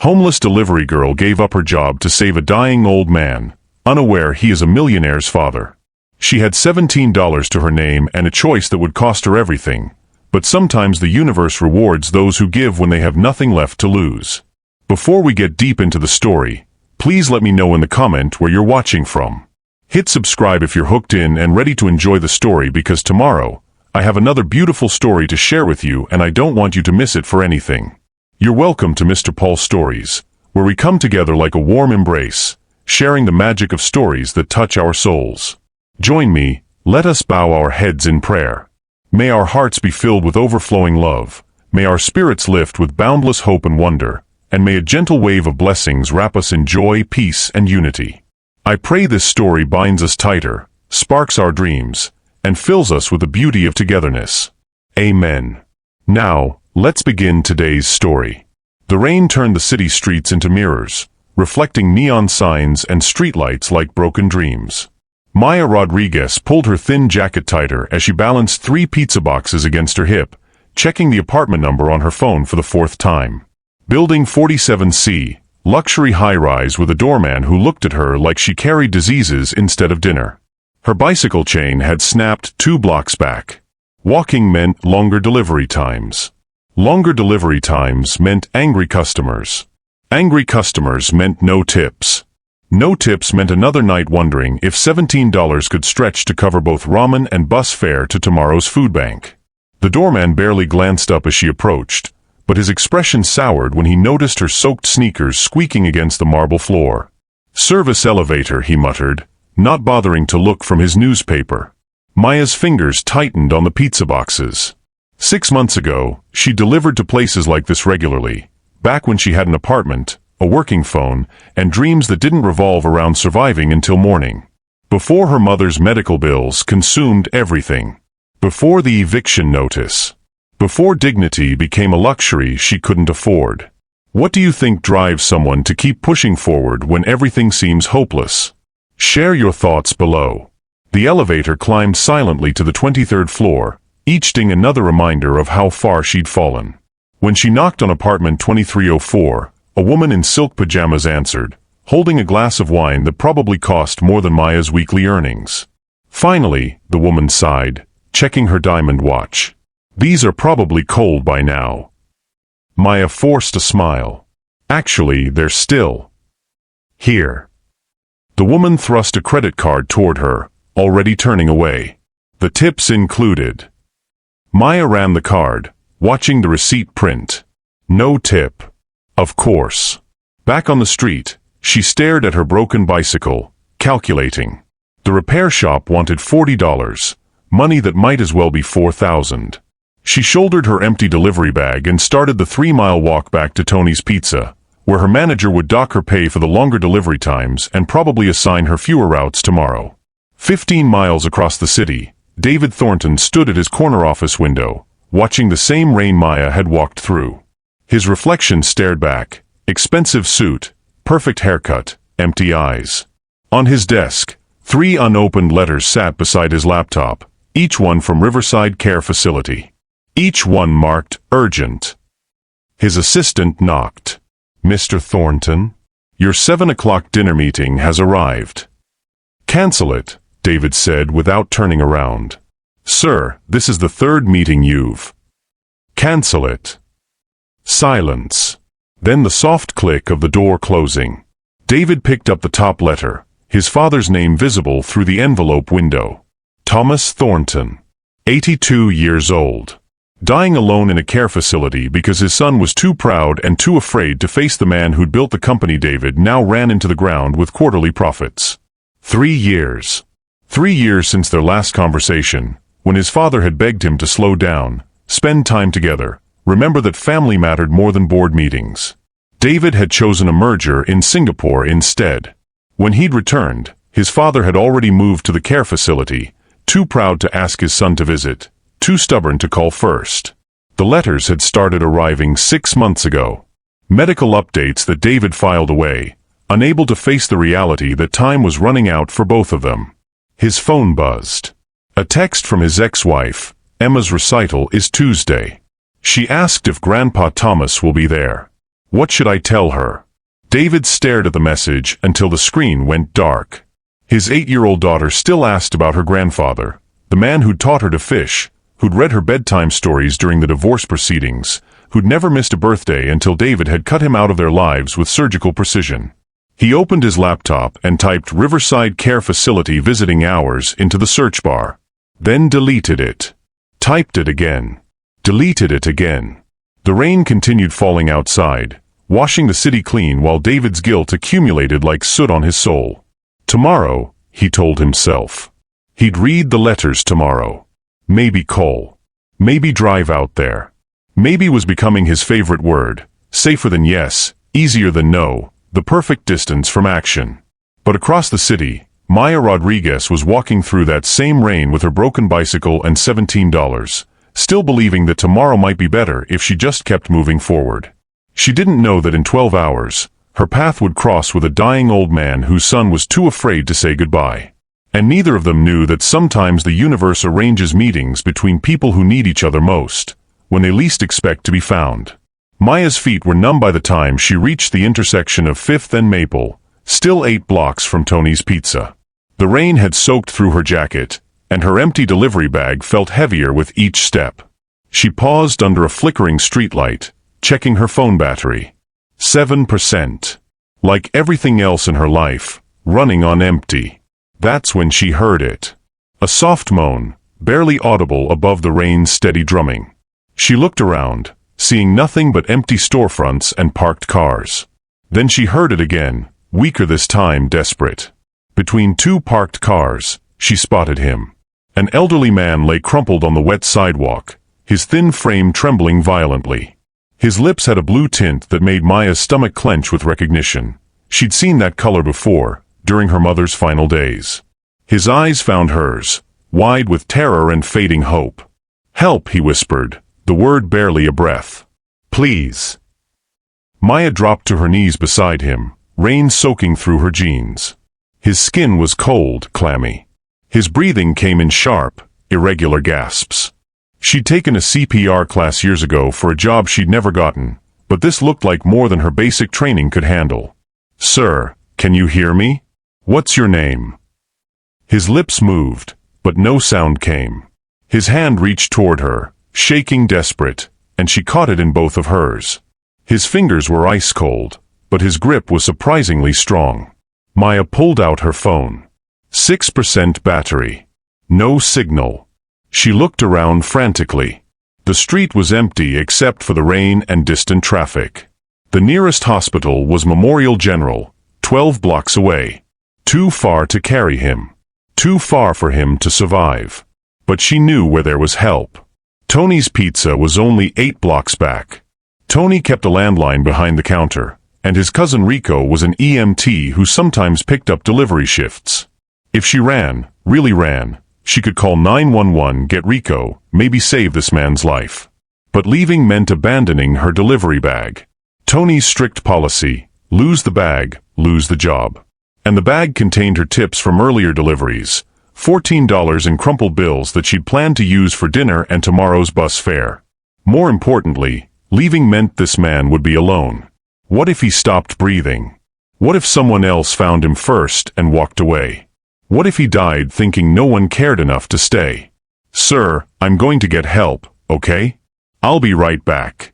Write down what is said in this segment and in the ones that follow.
Homeless delivery girl gave up her job to save a dying old man, unaware he is a millionaire's father. She had $17 to her name and a choice that would cost her everything, but sometimes the universe rewards those who give when they have nothing left to lose. Before we get deep into the story, please let me know in the comment where you're watching from. Hit subscribe if you're hooked in and ready to enjoy the story, because tomorrow, I have another beautiful story to share with you and I don't want you to miss it for anything. You're welcome to Mr. Paul's Stories, where we come together like a warm embrace, sharing the magic of stories that touch our souls. Join me, let us bow our heads in prayer. May our hearts be filled with overflowing love, may our spirits lift with boundless hope and wonder, and may a gentle wave of blessings wrap us in joy, peace, and unity. I pray this story binds us tighter, sparks our dreams, and fills us with the beauty of togetherness. Amen. Now, let's begin today's story. The rain turned the city streets into mirrors, reflecting neon signs and streetlights like broken dreams. Maya Rodriguez pulled her thin jacket tighter as she balanced 3 pizza boxes against her hip, checking the apartment number on her phone for the 4th time. Building 47C, luxury high-rise with a doorman who looked at her like she carried diseases instead of dinner. Her bicycle chain had snapped 2 blocks back. Walking meant longer delivery times. Longer delivery times meant angry customers. Angry customers meant no tips. No tips meant another night wondering if $17 could stretch to cover both ramen and bus fare to tomorrow's food bank. The doorman barely glanced up as she approached, but his expression soured when he noticed her soaked sneakers squeaking against the marble floor. "Service elevator," he muttered, not bothering to look from his newspaper. Maya's fingers tightened on the pizza boxes. 6 months ago, she delivered to places like this regularly, back when she had an apartment, a working phone, and dreams that didn't revolve around surviving until morning. Before her mother's medical bills consumed everything. Before the eviction notice. Before dignity became a luxury she couldn't afford. What do you think drives someone to keep pushing forward when everything seems hopeless? Share your thoughts below. The elevator climbed silently to the 23rd floor, each ding another reminder of how far she'd fallen. When she knocked on apartment 2304, a woman in silk pajamas answered, holding a glass of wine that probably cost more than Maya's weekly earnings. Finally, the woman sighed, checking her diamond watch. "These are probably cold by now." Maya forced a smile. "Actually, they're still here." The woman thrust a credit card toward her, already turning away. The tips included. Maya ran the card, watching the receipt print. No tip. Of course. Back on the street, she stared at her broken bicycle, calculating. The repair shop wanted $40, money that might as well be $4,000. She shouldered her empty delivery bag and started the 3-mile walk back to Tony's Pizza, where her manager would dock her pay for the longer delivery times and probably assign her fewer routes tomorrow. 15 miles across the city, David Thornton stood at his corner office window, watching the same rain Maya had walked through. His reflection stared back, expensive suit, perfect haircut, empty eyes. On his desk, 3 unopened letters sat beside his laptop, each one from Riverside Care Facility. Each one marked urgent. His assistant knocked. "Mr. Thornton, your 7 o'clock dinner meeting has arrived." "Cancel it," David said without turning around. "Sir, this is the 3rd meeting you've." "Cancel it." Silence. Then the soft click of the door closing. David picked up the top letter, his father's name visible through the envelope window. Thomas Thornton. 82 years old. Dying alone in a care facility because his son was too proud and too afraid to face the man who'd built the company David now ran into the ground with quarterly profits. 3 years. 3 years since their last conversation, when his father had begged him to slow down, spend time together, remember that family mattered more than board meetings. David had chosen a merger in Singapore instead. When he'd returned, his father had already moved to the care facility, too proud to ask his son to visit, too stubborn to call first. The letters had started arriving 6 months ago. Medical updates that David filed away, unable to face the reality that time was running out for both of them. His phone buzzed. A text from his ex-wife. Emma's recital is Tuesday. She asked if Grandpa Thomas will be there. What should I tell her? David stared at the message until the screen went dark. His 8-year-old daughter still asked about her grandfather, the man who'd taught her to fish, who'd read her bedtime stories during the divorce proceedings, who'd never missed a birthday until David had cut him out of their lives with surgical precision. He opened his laptop and typed Riverside Care Facility visiting hours into the search bar. Then deleted it. Typed it again. Deleted it again. The rain continued falling outside, washing the city clean while David's guilt accumulated like soot on his soul. Tomorrow, he told himself. He'd read the letters tomorrow. Maybe call. Maybe drive out there. Maybe was becoming his favorite word, safer than yes, easier than no, the perfect distance from action. But across the city, Maya Rodriguez was walking through that same rain with her broken bicycle and $17, still believing that tomorrow might be better if she just kept moving forward. She didn't know that in 12 hours, her path would cross with a dying old man whose son was too afraid to say goodbye. And neither of them knew that sometimes the universe arranges meetings between people who need each other most, when they least expect to be found. Maya's feet were numb by the time she reached the intersection of 5th and Maple, still 8 blocks from Tony's Pizza. The rain had soaked through her jacket, and her empty delivery bag felt heavier with each step. She paused under a flickering streetlight, checking her phone battery. 7%. Like everything else in her life, running on empty. That's when she heard it. A soft moan, barely audible above the rain's steady drumming. She looked around, seeing nothing but empty storefronts and parked cars. Then she heard it again, weaker this time, desperate. Between 2 parked cars, she spotted him. An elderly man lay crumpled on the wet sidewalk, his thin frame trembling violently. His lips had a blue tint that made Maya's stomach clench with recognition. She'd seen that color before, during her mother's final days. His eyes found hers, wide with terror and fading hope. "Help," he whispered, the word barely a breath. "Please." Maya dropped to her knees beside him, rain soaking through her jeans. His skin was cold, clammy. His breathing came in sharp, irregular gasps. She'd taken a CPR class years ago for a job she'd never gotten, but this looked like more than her basic training could handle. "Sir, can you hear me? What's your name?" His lips moved, but no sound came. His hand reached toward her, shaking desperate, and she caught it in both of hers. His fingers were ice cold, but his grip was surprisingly strong. Maya pulled out her phone. 6% battery. No signal. She looked around frantically. The street was empty except for the rain and distant traffic. The nearest hospital was Memorial General, 12 blocks away. Too far to carry him. Too far for him to survive. But she knew where there was help. Tony's Pizza was only 8 blocks back. Tony kept a landline behind the counter, and his cousin Rico was an EMT who sometimes picked up delivery shifts. If she ran, really ran, she could call 911, get Rico, maybe save this man's life. But leaving meant abandoning her delivery bag. Tony's strict policy: lose the bag, lose the job. And the bag contained her tips from earlier deliveries, $14 in crumpled bills that she'd planned to use for dinner and tomorrow's bus fare. More importantly, leaving meant this man would be alone. What if he stopped breathing? What if someone else found him first and walked away? What if he died thinking no one cared enough to stay? "Sir, I'm going to get help, okay? I'll be right back."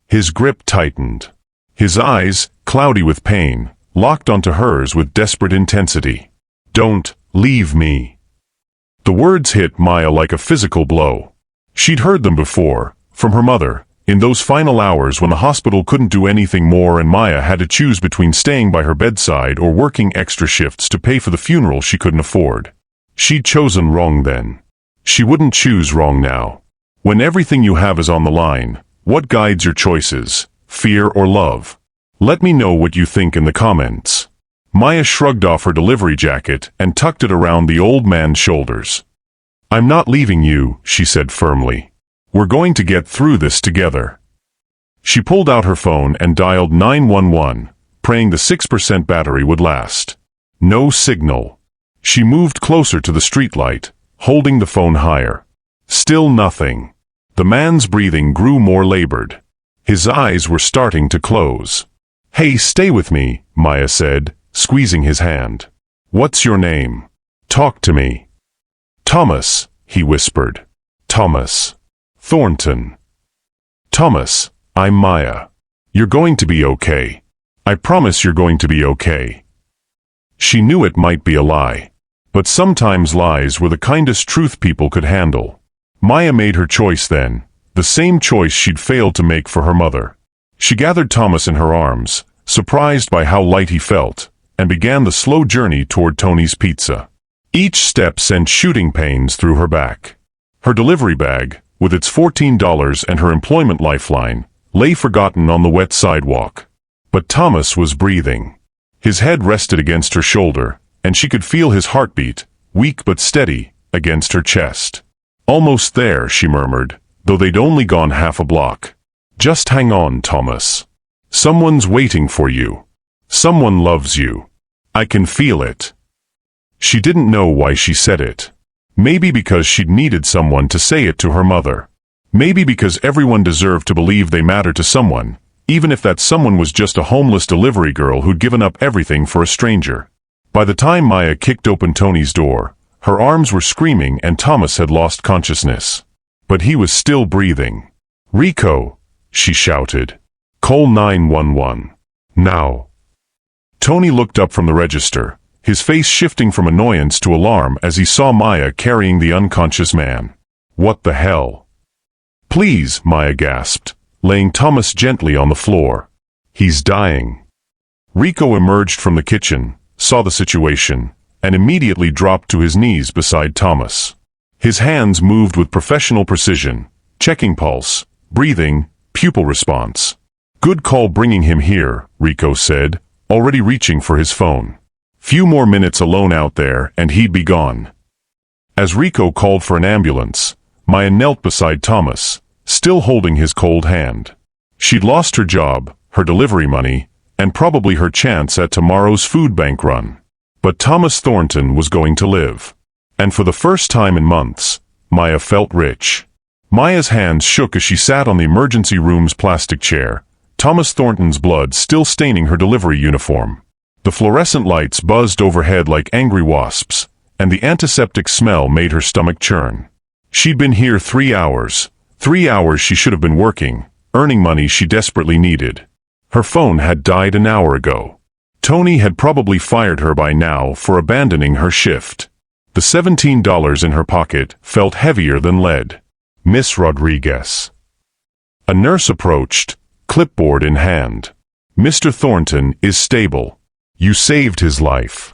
His grip tightened. His eyes, cloudy with pain, locked onto hers with desperate intensity. "Don't leave me." The words hit Maya like a physical blow. She'd heard them before, from her mother, in those final hours when the hospital couldn't do anything more and Maya had to choose between staying by her bedside or working extra shifts to pay for the funeral she couldn't afford. She'd chosen wrong then. She wouldn't choose wrong now. When everything you have is on the line, what guides your choices, fear or love? Let me know what you think in the comments. Maya shrugged off her delivery jacket and tucked it around the old man's shoulders. "I'm not leaving you," she said firmly. "We're going to get through this together." She pulled out her phone and dialed 911, praying the 6% battery would last. No signal. She moved closer to the streetlight, holding the phone higher. Still nothing. The man's breathing grew more labored. His eyes were starting to close. "Hey, stay with me," Maya said, squeezing his hand. "What's your name? Talk to me." "Thomas," he whispered. "Thomas Thornton." "Thomas, I'm Maya. You're going to be okay. I promise you're going to be okay." She knew it might be a lie, but sometimes lies were the kindest truth people could handle. Maya made her choice then, the same choice she'd failed to make for her mother. She gathered Thomas in her arms, surprised by how light he felt, and began the slow journey toward Tony's Pizza. Each step sent shooting pains through her back. Her delivery bag, with its $14 and her employment lifeline, lay forgotten on the wet sidewalk. But Thomas was breathing. His head rested against her shoulder, and she could feel his heartbeat, weak but steady, against her chest. "Almost there," she murmured, though they'd only gone half a block. "Just hang on, Thomas. Someone's waiting for you. Someone loves you. I can feel it." She didn't know why she said it. Maybe because she'd needed someone to say it to her mother. Maybe because everyone deserved to believe they mattered to someone, even if that someone was just a homeless delivery girl who'd given up everything for a stranger. By the time Maya kicked open Tony's door, her arms were screaming and Thomas had lost consciousness. But he was still breathing. "Rico," she shouted. "Call 911. Now." Tony looked up from the register, his face shifting from annoyance to alarm as he saw Maya carrying the unconscious man. "What the hell?" "Please," Maya gasped, laying Thomas gently on the floor. "He's dying." Rico emerged from the kitchen, saw the situation, and immediately dropped to his knees beside Thomas. His hands moved with professional precision, checking pulse, breathing, pupil response. "Good call bringing him here," Rico said, already reaching for his phone. Few more minutes alone out there and he'd be gone. As Rico called for an ambulance, Maya knelt beside Thomas, still holding his cold hand. She'd lost her job, her delivery money, and probably her chance at tomorrow's food bank run. But Thomas Thornton was going to live. And for the first time in months, Maya felt rich. Maya's hands shook as she sat on the emergency room's plastic chair, Thomas Thornton's blood still staining her delivery uniform. The fluorescent lights buzzed overhead like angry wasps, and the antiseptic smell made her stomach churn. She'd been here 3 hours. 3 hours she should have been working, earning money she desperately needed. Her phone had died an hour ago. Tony had probably fired her by now for abandoning her shift. The $17 in her pocket felt heavier than lead. "Miss Rodriguez." A nurse approached, clipboard in hand. "Mr. Thornton is stable. You saved his life."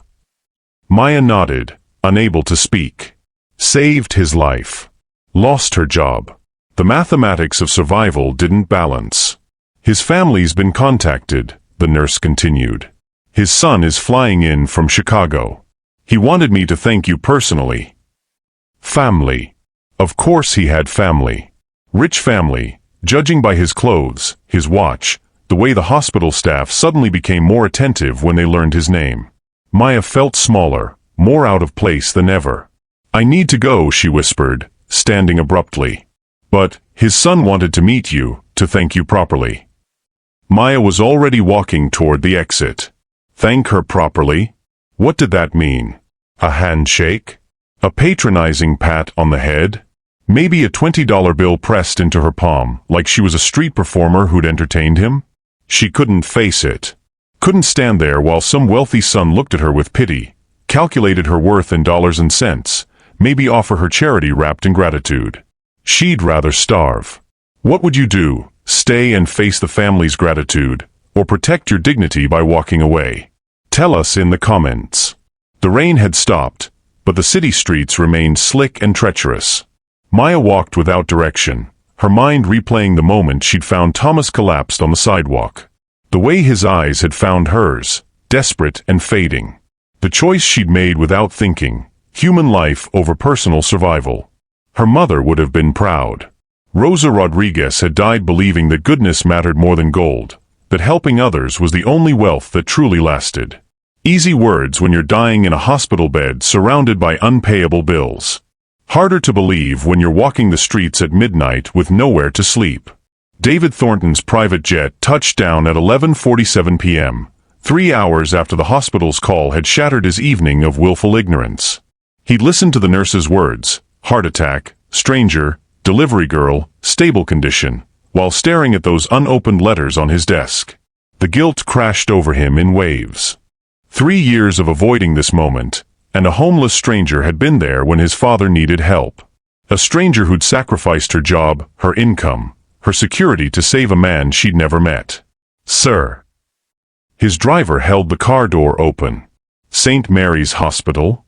Maya nodded, unable to speak. Saved his life. Lost her job. The mathematics of survival didn't balance. "His family's been contacted," the nurse continued. "His son is flying in from Chicago. He wanted me to thank you personally." Family. Of course he had family. Rich family, judging by his clothes, his watch, the way the hospital staff suddenly became more attentive when they learned his name. Maya felt smaller, more out of place than ever. "I need to go," she whispered, standing abruptly. "But, his son wanted to meet you, to thank you properly." Maya was already walking toward the exit. Thank her properly? What did that mean? A handshake? A patronizing pat on the head? Maybe a $20 bill pressed into her palm, like she was a street performer who'd entertained him? She couldn't face it. Couldn't stand there while some wealthy son looked at her with pity, calculated her worth in dollars and cents, maybe offer her charity wrapped in gratitude. She'd rather starve. What would you do? Stay and face the family's gratitude, or protect your dignity by walking away? Tell us in the comments. The rain had stopped, but the city streets remained slick and treacherous. Maya walked without direction, her mind replaying the moment she'd found Thomas collapsed on the sidewalk. The way his eyes had found hers, desperate and fading. The choice she'd made without thinking, human life over personal survival. Her mother would have been proud. Rosa Rodriguez had died believing that goodness mattered more than gold, that helping others was the only wealth that truly lasted. Easy words when you're dying in a hospital bed surrounded by unpayable bills. Harder to believe when you're walking the streets at midnight with nowhere to sleep. David Thornton's private jet touched down at 11:47 p.m., 3 hours after the hospital's call had shattered his evening of willful ignorance. He'd listened to the nurse's words, heart attack, stranger, delivery girl, stable condition, while staring at those unopened letters on his desk. The guilt crashed over him in waves. 3 years of avoiding this moment, and a homeless stranger had been there when his father needed help. A stranger who'd sacrificed her job, her income, her security to save a man she'd never met. "Sir." His driver held the car door open. "St. Mary's Hospital?"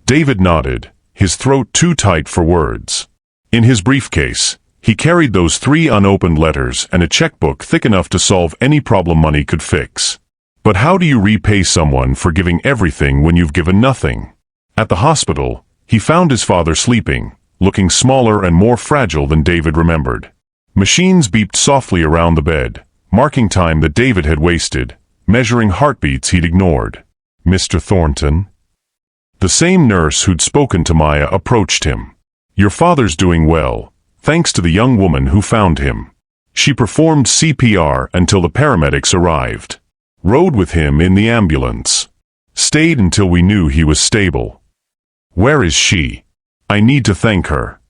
David nodded, his throat too tight for words. In his briefcase, he carried those 3 unopened letters and a checkbook thick enough to solve any problem money could fix. But how do you repay someone for giving everything when you've given nothing? At the hospital, he found his father sleeping, looking smaller and more fragile than David remembered. Machines beeped softly around the bed, marking time that David had wasted, measuring heartbeats he'd ignored. "Mr. Thornton?" The same nurse who'd spoken to Maya approached him. "Your father's doing well, thanks to the young woman who found him. She performed CPR until the paramedics arrived. Rode with him in the ambulance. Stayed until we knew he was stable. Where is she? I need to thank her."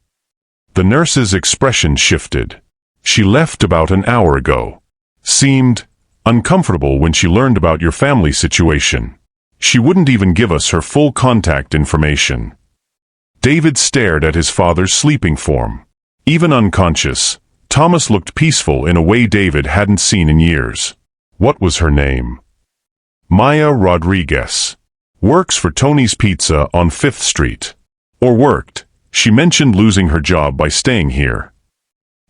The nurse's expression shifted. "She left about an hour ago. Seemed uncomfortable when she learned about your family situation. She wouldn't even give us her full contact information." David stared at his father's sleeping form. Even unconscious, Thomas looked peaceful in a way David hadn't seen in years. What was her name? Maya Rodriguez. Works for Tony's Pizza on 5th Street. Or worked. She mentioned losing her job by staying here.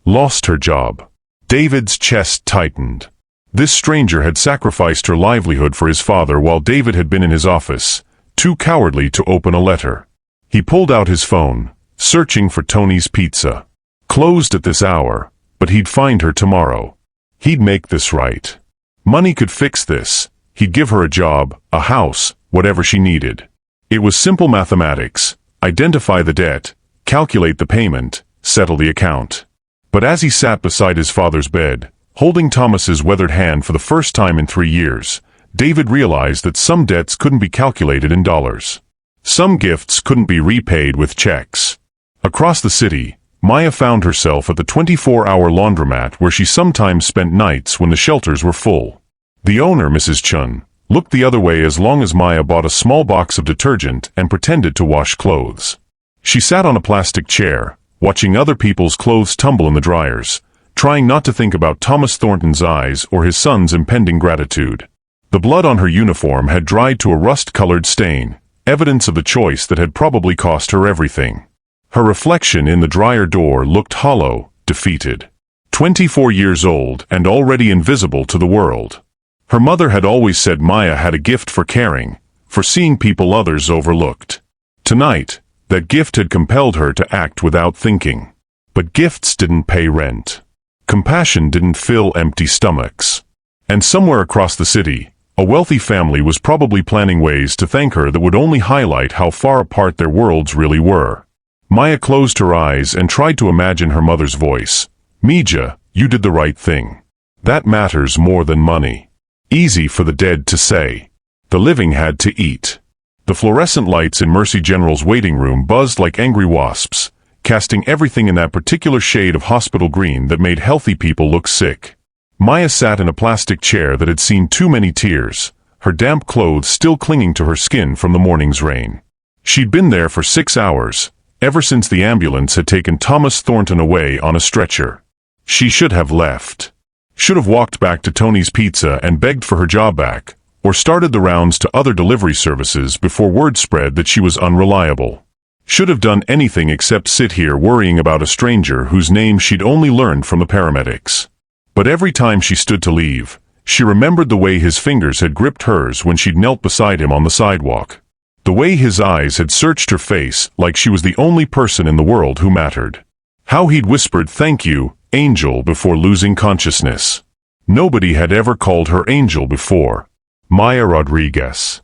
Lost her job. David's chest tightened. This stranger had sacrificed her livelihood for his father while David had been in his office, too cowardly to open a letter. He pulled out his phone, searching for Tony's Pizza. Closed at this hour, but he'd find her tomorrow. He'd make this right. Money could fix this. He'd give her a job, a house, whatever she needed. It was simple mathematics. Identify the debt, calculate the payment, settle the account. But as he sat beside his father's bed, holding Thomas's weathered hand for the first time in 3 years, David realized that some debts couldn't be calculated in dollars. Some gifts couldn't be repaid with checks. Across the city, Maya found herself at the 24-hour laundromat where she sometimes spent nights when the shelters were full. The owner, Mrs. Chun, looked the other way as long as Maya bought a small box of detergent and pretended to wash clothes. She sat on a plastic chair, watching other people's clothes tumble in the dryers, trying not to think about Thomas Thornton's eyes or his son's impending gratitude. The blood on her uniform had dried to a rust-colored stain, evidence of the choice that had probably cost her everything. Her reflection in the dryer door looked hollow, defeated. 24 years old and already invisible to the world. Her mother had always said Maya had a gift for caring, for seeing people others overlooked. Tonight, that gift had compelled her to act without thinking. But gifts didn't pay rent. Compassion didn't fill empty stomachs. And somewhere across the city, a wealthy family was probably planning ways to thank her that would only highlight how far apart their worlds really were. Maya closed her eyes and tried to imagine her mother's voice. "Mija, you did the right thing. That matters more than money." Easy for the dead to say. The living had to eat. The fluorescent lights in Mercy General's waiting room buzzed like angry wasps, casting everything in that particular shade of hospital green that made healthy people look sick. Maya sat in a plastic chair that had seen too many tears, her damp clothes still clinging to her skin from the morning's rain. She'd been there for 6 hours, ever since the ambulance had taken Thomas Thornton away on a stretcher. She should have left. Should have walked back to Tony's Pizza and begged for her job back, or started the rounds to other delivery services before word spread that she was unreliable. Should have done anything except sit here worrying about a stranger whose name she'd only learned from the paramedics. But every time she stood to leave, she remembered the way his fingers had gripped hers when she'd knelt beside him on the sidewalk. The way his eyes had searched her face like she was the only person in the world who mattered. How he'd whispered "Thank you, Angel" before losing consciousness. Nobody had ever called her Angel before. Maya Rodriguez.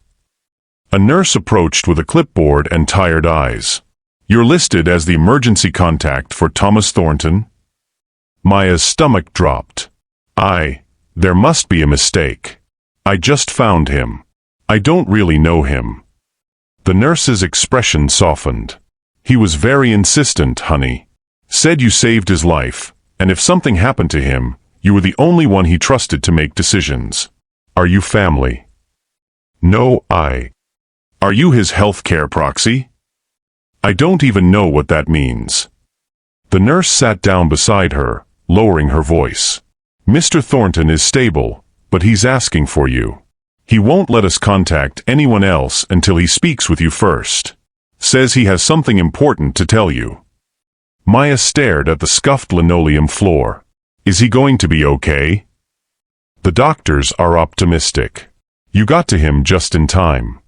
A nurse approached with a clipboard and tired eyes. "You're listed as the emergency contact for Thomas Thornton." Maya's stomach dropped. There must be a mistake. I just found him. I don't really know him. The nurse's expression softened. He was very insistent, honey. Said you saved his life, and if something happened to him, you were the only one he trusted to make decisions. Are you family? No, Are you his healthcare proxy? I don't even know what that means. The nurse sat down beside her, lowering her voice. Mr. Thornton is stable, but he's asking for you. He won't let us contact anyone else until he speaks with you first. Says he has something important to tell you. Maya stared at the scuffed linoleum floor. Is he going to be okay? The doctors are optimistic. You got to him just in time.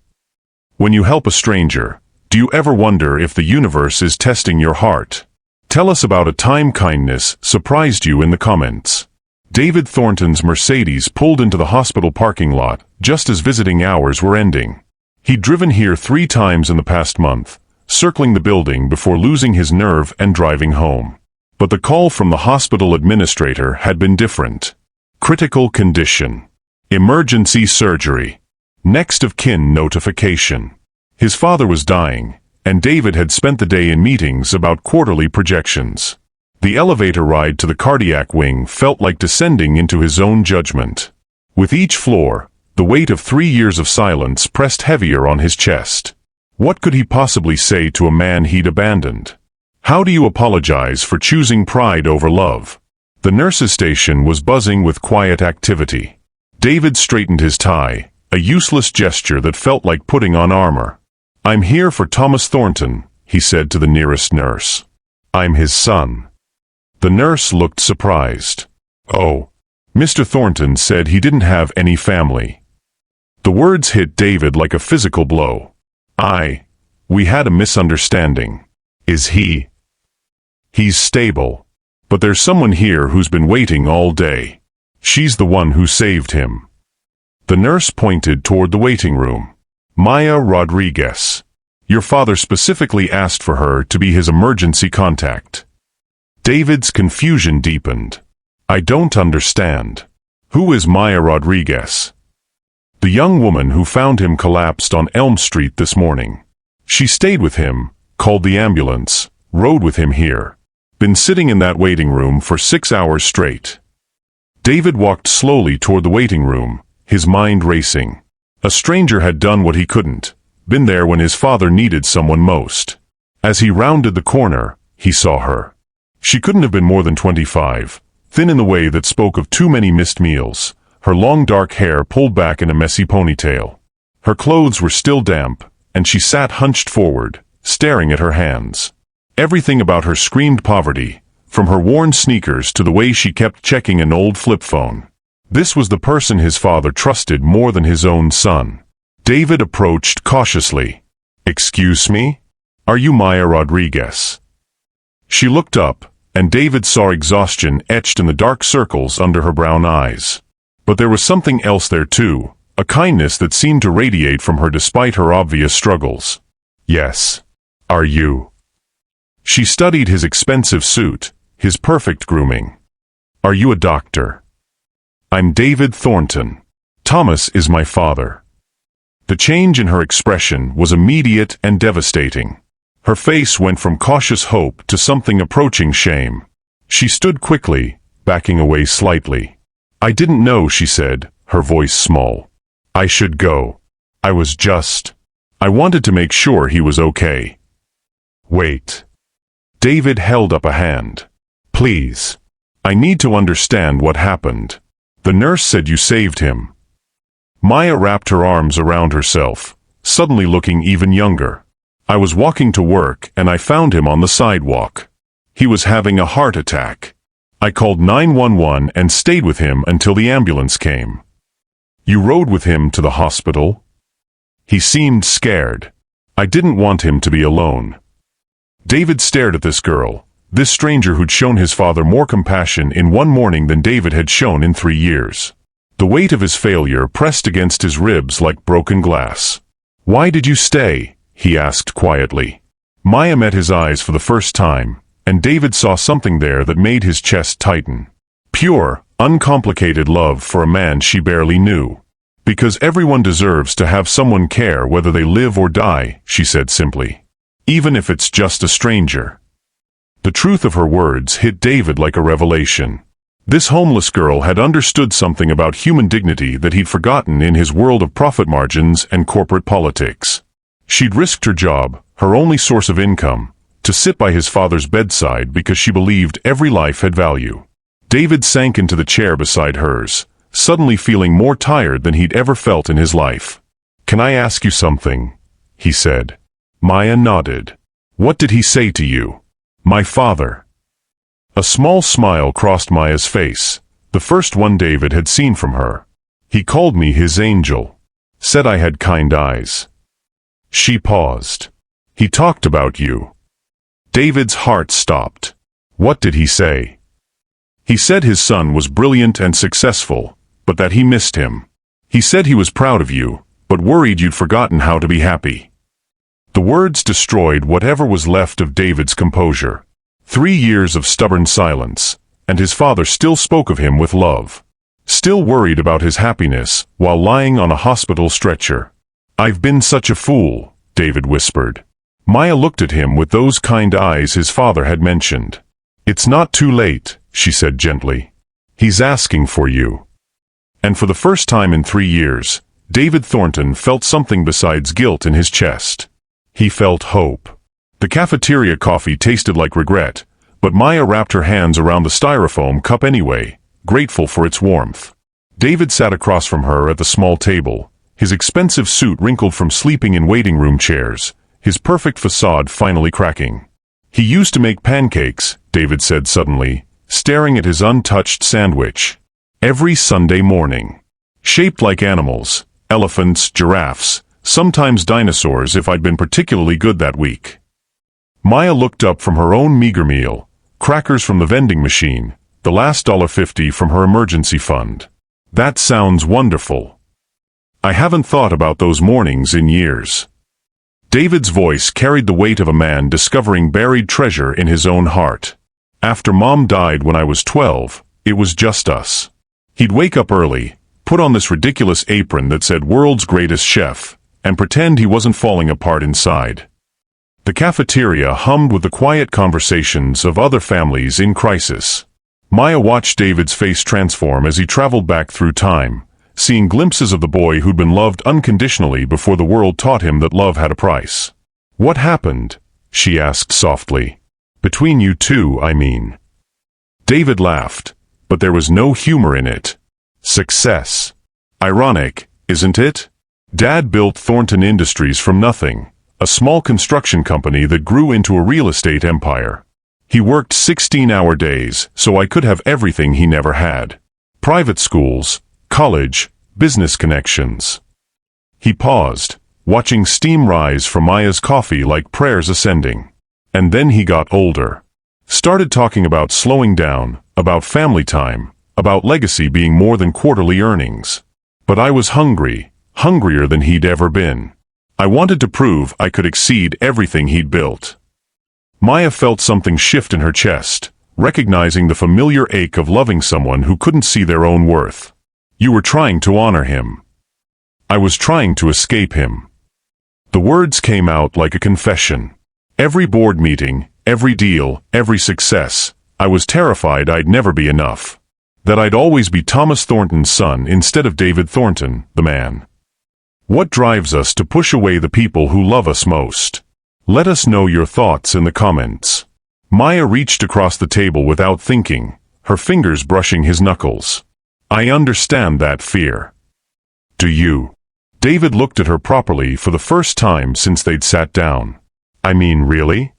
When you help a stranger, do you ever wonder if the universe is testing your heart? Tell us about a time kindness surprised you in the comments. David Thornton's Mercedes pulled into the hospital parking lot just as visiting hours were ending. He'd driven here 3 times in the past month, circling the building before losing his nerve and driving home. But the call from the hospital administrator had been different. Critical condition. Emergency surgery. Next of kin notification. His father was dying, and David had spent the day in meetings about quarterly projections. The elevator ride to the cardiac wing felt like descending into his own judgment. With each floor, the weight of 3 years of silence pressed heavier on his chest. What could he possibly say to a man he'd abandoned? How do you apologize for choosing pride over love? The nurse's station was buzzing with quiet activity. David straightened his tie, a useless gesture that felt like putting on armor. I'm here for Thomas Thornton, he said to the nearest nurse. I'm his son. The nurse looked surprised. Oh. Mr. Thornton said he didn't have any family. The words hit David like a physical blow. We had a misunderstanding. Is he? He's stable. But there's someone here who's been waiting all day. She's the one who saved him. The nurse pointed toward the waiting room. Maya Rodriguez. Your father specifically asked for her to be his emergency contact. David's confusion deepened. I don't understand. Who is Maya Rodriguez? The young woman who found him collapsed on Elm Street this morning. She stayed with him, called the ambulance, rode with him here. Been sitting in that waiting room for 6 hours straight. David walked slowly toward the waiting room, his mind racing. A stranger had done what he couldn't, been there when his father needed someone most. As he rounded the corner, he saw her. She couldn't have been more than 25, thin in the way that spoke of too many missed meals, her long dark hair pulled back in a messy ponytail. Her clothes were still damp, and she sat hunched forward, staring at her hands. Everything about her screamed poverty, from her worn sneakers to the way she kept checking an old flip phone. This was the person his father trusted more than his own son. David approached cautiously. Excuse me? Are you Maya Rodriguez? She looked up, and David saw exhaustion etched in the dark circles under her brown eyes. But there was something else there too, a kindness that seemed to radiate from her despite her obvious struggles. Yes. Are you? She studied his expensive suit, his perfect grooming. Are you a doctor? I'm David Thornton. Thomas is my father. The change in her expression was immediate and devastating. Her face went from cautious hope to something approaching shame. She stood quickly, backing away slightly. I didn't know, she said, her voice small. I should go. I wanted to make sure he was okay. Wait. David held up a hand. Please. I need to understand what happened. The nurse said you saved him. Maya wrapped her arms around herself, suddenly looking even younger. I was walking to work and I found him on the sidewalk. He was having a heart attack. I called 911 and stayed with him until the ambulance came. You rode with him to the hospital? He seemed scared. I didn't want him to be alone. David stared at this girl, this stranger who'd shown his father more compassion in one morning than David had shown in 3 years. The weight of his failure pressed against his ribs like broken glass. Why did you stay? He asked quietly. Maya met his eyes for the first time, and David saw something there that made his chest tighten. Pure, uncomplicated love for a man she barely knew. Because everyone deserves to have someone care whether they live or die, she said simply. Even if it's just a stranger. The truth of her words hit David like a revelation. This homeless girl had understood something about human dignity that he'd forgotten in his world of profit margins and corporate politics. She'd risked her job, her only source of income, to sit by his father's bedside because she believed every life had value. David sank into the chair beside hers, suddenly feeling more tired than he'd ever felt in his life. "Can I ask you something?" he said. Maya nodded. "What did he say to you?" "My father." A small smile crossed Maya's face, the first one David had seen from her. "He called me his angel. Said I had kind eyes." She paused. "He talked about you." David's heart stopped. What did he say? He said his son was brilliant and successful, but that he missed him. He said he was proud of you, but worried you'd forgotten how to be happy. The words destroyed whatever was left of David's composure. 3 years of stubborn silence, and his father still spoke of him with love. Still worried about his happiness while lying on a hospital stretcher. "I've been such a fool," David whispered. Maya looked at him with those kind eyes his father had mentioned. "It's not too late," she said gently. "He's asking for you." And for the first time in 3 years, David Thornton felt something besides guilt in his chest. He felt hope. The cafeteria coffee tasted like regret, but Maya wrapped her hands around the styrofoam cup anyway, grateful for its warmth. David sat across from her at the small table, his expensive suit wrinkled from sleeping in waiting room chairs, his perfect facade finally cracking. "He used to make pancakes," David said suddenly, staring at his untouched sandwich. "Every Sunday morning. Shaped like animals, elephants, giraffes, sometimes dinosaurs if I'd been particularly good that week." Maya looked up from her own meager meal, crackers from the vending machine, the last $1.50 from her emergency fund. "That sounds wonderful. I haven't thought about those mornings in years." David's voice carried the weight of a man discovering buried treasure in his own heart. "After Mom died when I was 12, it was just us. He'd wake up early, put on this ridiculous apron that said world's greatest chef, and pretend he wasn't falling apart inside." The cafeteria hummed with the quiet conversations of other families in crisis. Maya watched David's face transform as he traveled back through time, seeing glimpses of the boy who'd been loved unconditionally before the world taught him that love had a price. "What happened?" she asked softly. "Between you two, I mean." David laughed, but there was no humor in it. "Success. Ironic, isn't it? Dad built Thornton Industries from nothing, a small construction company that grew into a real estate empire. He worked 16-hour days so I could have everything he never had. Private schools, college, business connections." He paused, watching steam rise from Maya's coffee like prayers ascending. And then he got older. Started talking about slowing down, about family time, about legacy being more than quarterly earnings. But I was hungry, hungrier than he'd ever been. I wanted to prove I could exceed everything he'd built. Maya felt something shift in her chest, recognizing the familiar ache of loving someone who couldn't see their own worth. "You were trying to honor him." "I was trying to escape him." The words came out like a confession. Every board meeting, every deal, every success, I was terrified I'd never be enough. That I'd always be Thomas Thornton's son instead of David Thornton, the man. What drives us to push away the people who love us most? Let us know your thoughts in the comments. Maya reached across the table without thinking, her fingers brushing his knuckles. "I understand that fear." "Do you?" David looked at her properly for the first time since they'd sat down. "I mean, really?"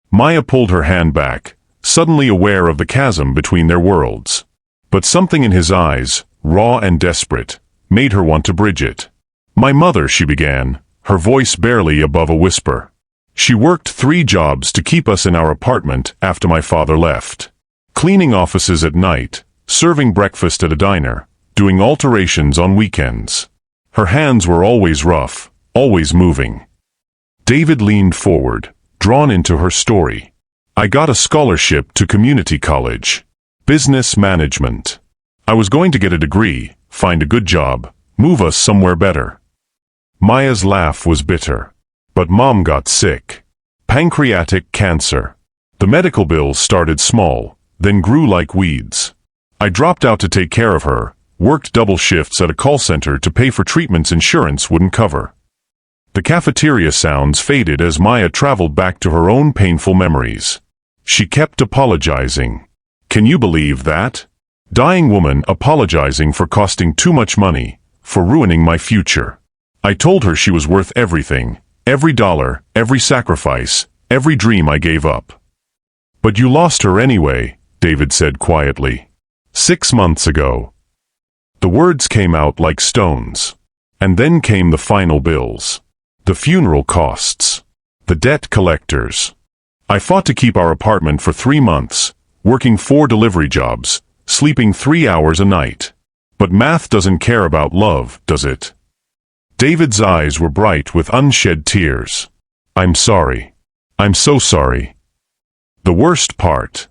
Maya pulled her hand back, suddenly aware of the chasm between their worlds. But something in his eyes, raw and desperate, made her want to bridge it. "My mother," she began, her voice barely above a whisper. "She worked 3 jobs to keep us in our apartment after my father left. Cleaning offices at night, serving breakfast at a diner, doing alterations on weekends. Her hands were always rough, always moving." David leaned forward, drawn into her story. I got a scholarship to community college. Business management. I was going to get a degree, find a good job, move us somewhere better. Maya's laugh was bitter. But Mom got sick. Pancreatic cancer. The medical bills started small, then grew like weeds. I dropped out to take care of her, worked double shifts at a call center to pay for treatments insurance wouldn't cover. The cafeteria sounds faded as Maya traveled back to her own painful memories. She kept apologizing. Can you believe that? Dying woman apologizing for costing too much money, for ruining my future. I told her she was worth everything, every dollar, every sacrifice, every dream I gave up. But you lost her anyway, David said quietly. 6 months ago. The words came out like stones. And then came the final bills. The funeral costs. The debt collectors. I fought to keep our apartment for 3 months, working 4 delivery jobs, sleeping 3 hours a night. But math doesn't care about love, does it? David's eyes were bright with unshed tears. I'm sorry. I'm so sorry. The worst part.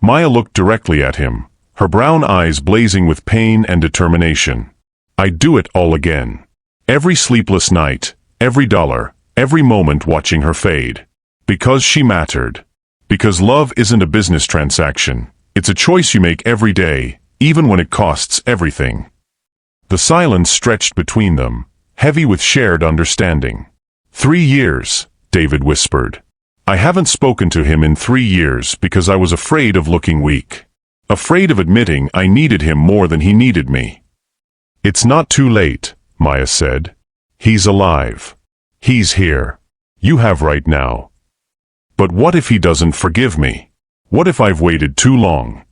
Maya looked directly at him, her brown eyes blazing with pain and determination. I'd do it all again. Every sleepless night, every dollar, every moment watching her fade. Because she mattered. Because love isn't a business transaction. It's a choice you make every day, even when it costs everything. The silence stretched between them, heavy with shared understanding. 3 years, David whispered. I haven't spoken to him in 3 years because I was afraid of looking weak. Afraid of admitting I needed him more than he needed me. It's not too late, Maya said. He's alive. He's here. You have right now. But what if he doesn't forgive me? What if I've waited too long?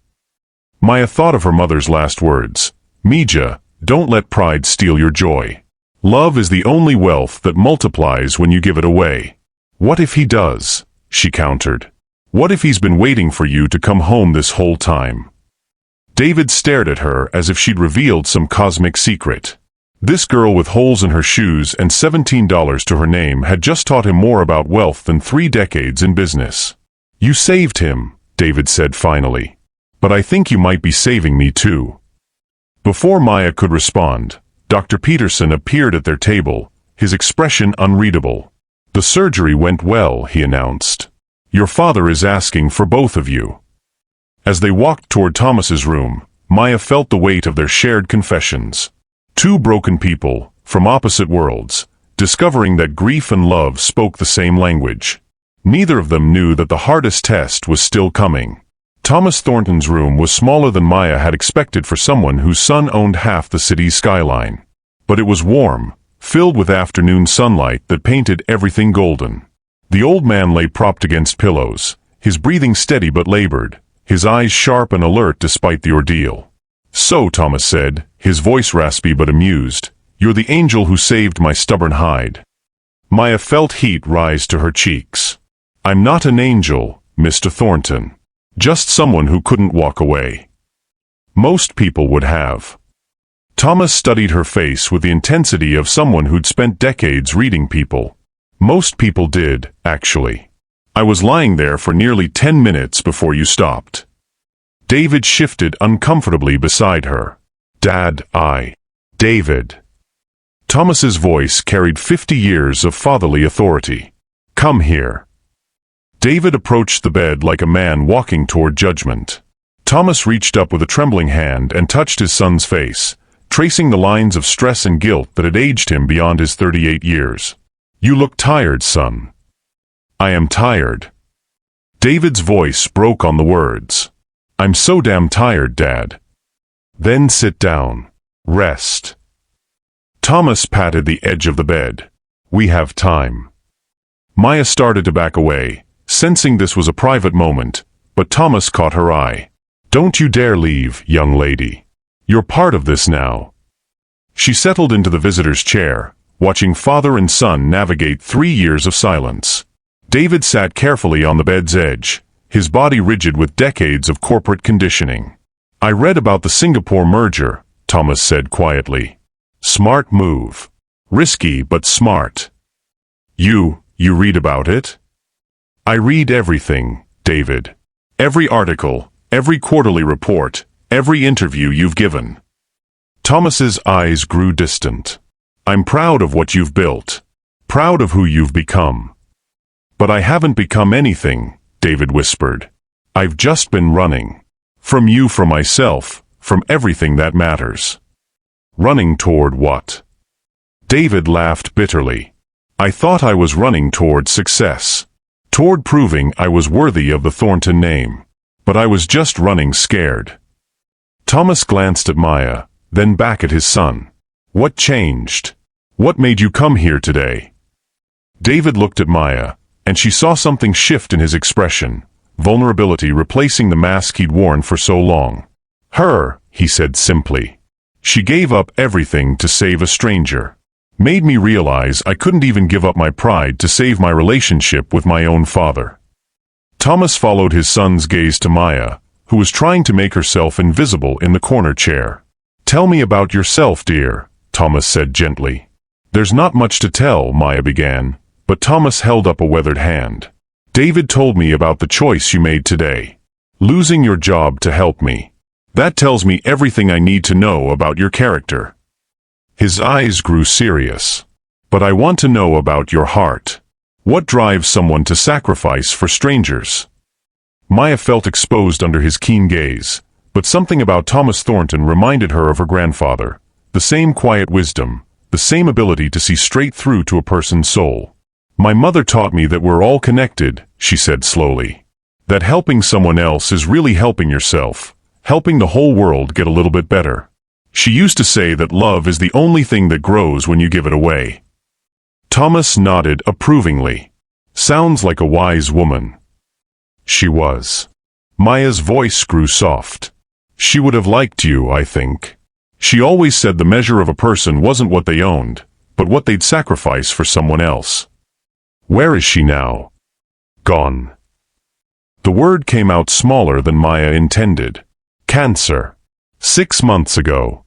Maya thought of her mother's last words. Mija, don't let pride steal your joy. Love is the only wealth that multiplies when you give it away. What if he does? She countered. What if he's been waiting for you to come home this whole time? David stared at her as if she'd revealed some cosmic secret. This girl with holes in her shoes and $17 to her name had just taught him more about wealth than 3 decades in business. You saved him, David said finally. But I think you might be saving me too. Before Maya could respond, Dr. Peterson appeared at their table, his expression unreadable. The surgery went well, he announced. Your father is asking for both of you. As they walked toward Thomas's room, Maya felt the weight of their shared confessions. 2 broken people, from opposite worlds, discovering that grief and love spoke the same language. Neither of them knew that the hardest test was still coming. Thomas Thornton's room was smaller than Maya had expected for someone whose son owned half the city's skyline. But it was warm, filled with afternoon sunlight that painted everything golden. The old man lay propped against pillows, his breathing steady but labored, his eyes sharp and alert despite the ordeal. So, Thomas said, his voice raspy but amused, you're the angel who saved my stubborn hide. Maya felt heat rise to her cheeks. I'm not an angel, Mr. Thornton. Just someone who couldn't walk away. Most people would have. Thomas studied her face with the intensity of someone who'd spent decades reading people. Most people did, actually. I was lying there for nearly 10 minutes before you stopped. David shifted uncomfortably beside her. Dad, David. Thomas's voice carried 50 years of fatherly authority. Come here. David approached the bed like a man walking toward judgment. Thomas reached up with a trembling hand and touched his son's face, tracing the lines of stress and guilt that had aged him beyond his 38 years. You look tired, son. I am tired. David's voice broke on the words. I'm so damn tired, Dad. Then sit down. Rest. Thomas patted the edge of the bed. We have time. Maya started to back away, sensing this was a private moment, but Thomas caught her eye. Don't you dare leave, young lady. You're part of this now. She settled into the visitor's chair, watching father and son navigate 3 years of silence. David sat carefully on the bed's edge, his body rigid with decades of corporate conditioning. I read about the Singapore merger, Thomas said quietly. Smart move. Risky but smart. You read about it? I read everything, David. Every article, every quarterly report, every interview you've given. Thomas's eyes grew distant. I'm proud of what you've built. Proud of who you've become. But I haven't become anything, David whispered. I've just been running. From you, from myself, from everything that matters. Running toward what? David laughed bitterly. I thought I was running toward success. Toward proving I was worthy of the Thornton name. But I was just running scared. Thomas glanced at Maya, then back at his son. What changed? What made you come here today? David looked at Maya, and she saw something shift in his expression, vulnerability replacing the mask he'd worn for so long. Her, he said simply. She gave up everything to save a stranger. Made me realize I couldn't even give up my pride to save my relationship with my own father. Thomas followed his son's gaze to Maya, who was trying to make herself invisible in the corner chair. Tell me about yourself, dear, Thomas said gently. There's not much to tell, Maya began, but Thomas held up a weathered hand. David told me about the choice you made today. Losing your job to help me. That tells me everything I need to know about your character. His eyes grew serious. But I want to know about your heart. What drives someone to sacrifice for strangers? Maya felt exposed under his keen gaze, but something about Thomas Thornton reminded her of her grandfather. The same quiet wisdom, the same ability to see straight through to a person's soul. My mother taught me that we're all connected, she said slowly. That helping someone else is really helping yourself, helping the whole world get a little bit better. She used to say that love is the only thing that grows when you give it away. Thomas nodded approvingly. Sounds like a wise woman. She was. Maya's voice grew soft. She would have liked you, I think. She always said the measure of a person wasn't what they owned, but what they'd sacrifice for someone else. Where is she now? Gone. The word came out smaller than Maya intended. Cancer. 6 months ago.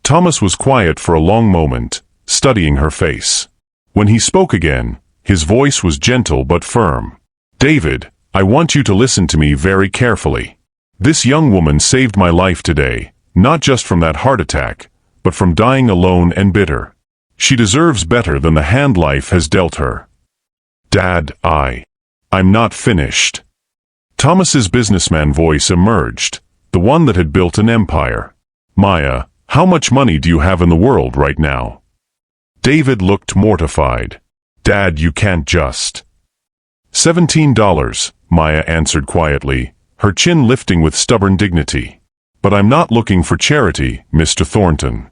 Thomas was quiet for a long moment, studying her face. When he spoke again, his voice was gentle but firm. David, I want you to listen to me very carefully. This young woman saved my life today, not just from that heart attack, but from dying alone and bitter. She deserves better than the hand life has dealt her. Dad, I'm not finished. Thomas's businessman voice emerged, the one that had built an empire. Maya, how much money do you have in the world right now? David looked mortified. Dad, you can't just. $17, Maya answered quietly, her chin lifting with stubborn dignity. But I'm not looking for charity, Mr. Thornton.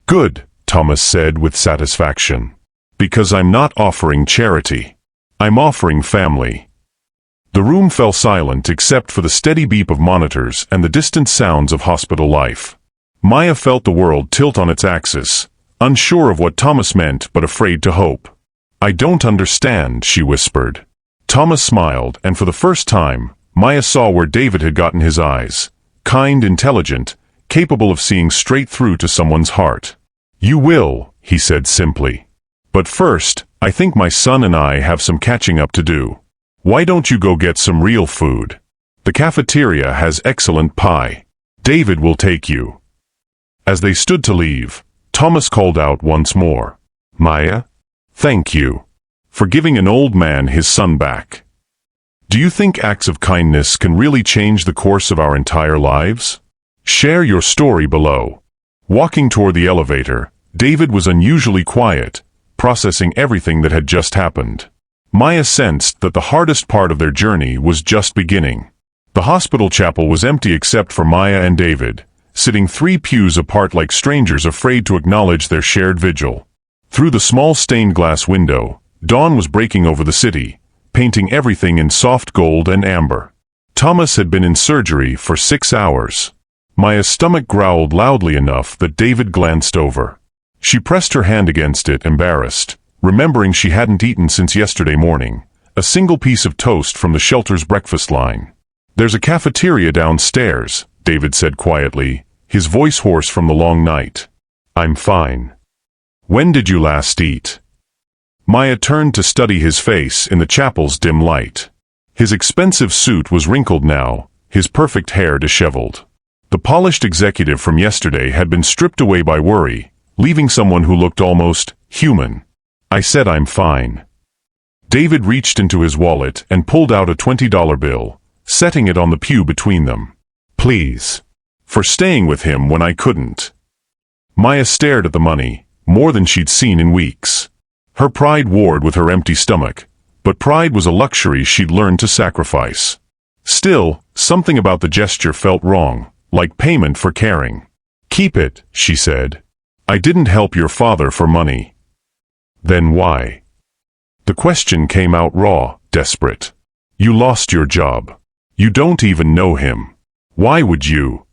Good, Thomas said with satisfaction. Because I'm not offering charity. I'm offering family. The room fell silent except for the steady beep of monitors and the distant sounds of hospital life. Maya felt the world tilt on its axis, unsure of what Thomas meant but afraid to hope. I don't understand, she whispered. Thomas smiled, and for the first time, Maya saw where David had gotten his eyes. Kind, intelligent, capable of seeing straight through to someone's heart. You will, he said simply. But first, I think my son and I have some catching up to do. Why don't you go get some real food? The cafeteria has excellent pie. David will take you. As they stood to leave, Thomas called out once more. Maya? Thank you. For giving an old man his son back. Do you think acts of kindness can really change the course of our entire lives? Share your story below. Walking toward the elevator, David was unusually quiet, processing everything that had just happened. Maya sensed that the hardest part of their journey was just beginning. The hospital chapel was empty except for Maya and David, sitting 3 pews apart like strangers afraid to acknowledge their shared vigil. Through the small stained glass window, dawn was breaking over the city, painting everything in soft gold and amber. Thomas had been in surgery for 6 hours. Maya's stomach growled loudly enough that David glanced over. She pressed her hand against it, embarrassed, remembering she hadn't eaten since yesterday morning, a single piece of toast from the shelter's breakfast line. There's a cafeteria downstairs, David said quietly, his voice hoarse from the long night. I'm fine. When did you last eat? Maya turned to study his face in the chapel's dim light. His expensive suit was wrinkled now, his perfect hair disheveled. The polished executive from yesterday had been stripped away by worry, leaving someone who looked almost human. I said I'm fine. David reached into his wallet and pulled out a $20 bill, setting it on the pew between them. Please. For staying with him when I couldn't. Maya stared at the money, more than she'd seen in weeks. Her pride warred with her empty stomach, but pride was a luxury she'd learned to sacrifice. Still, something about the gesture felt wrong, like payment for caring. Keep it, she said. I didn't help your father for money. Then why? The question came out raw, desperate. You lost your job. You don't even know him. Why would you?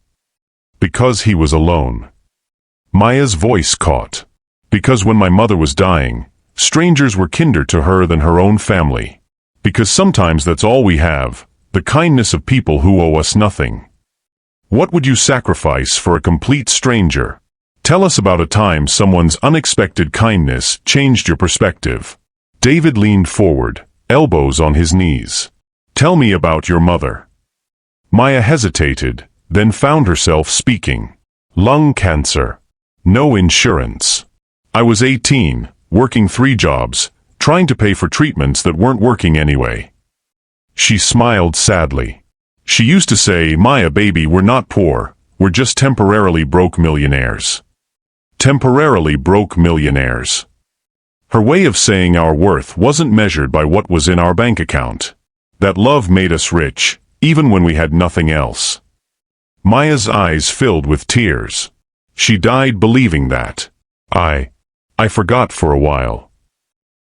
Because he was alone. Maya's voice caught. Because when my mother was dying, strangers were kinder to her than her own family. Because sometimes that's all we have, the kindness of people who owe us nothing. What would you sacrifice for a complete stranger? Tell us about a time someone's unexpected kindness changed your perspective. David leaned forward, elbows on his knees. Tell me about your mother. Maya hesitated, then found herself speaking. Lung cancer. No insurance. I was 18, working 3 jobs, trying to pay for treatments that weren't working anyway. She smiled sadly. She used to say, Maya baby, we're not poor, we're just temporarily broke millionaires. Temporarily broke millionaires. Her way of saying our worth wasn't measured by what was in our bank account. That love made us rich, even when we had nothing else. Maya's eyes filled with tears. She died believing that. I forgot for a while.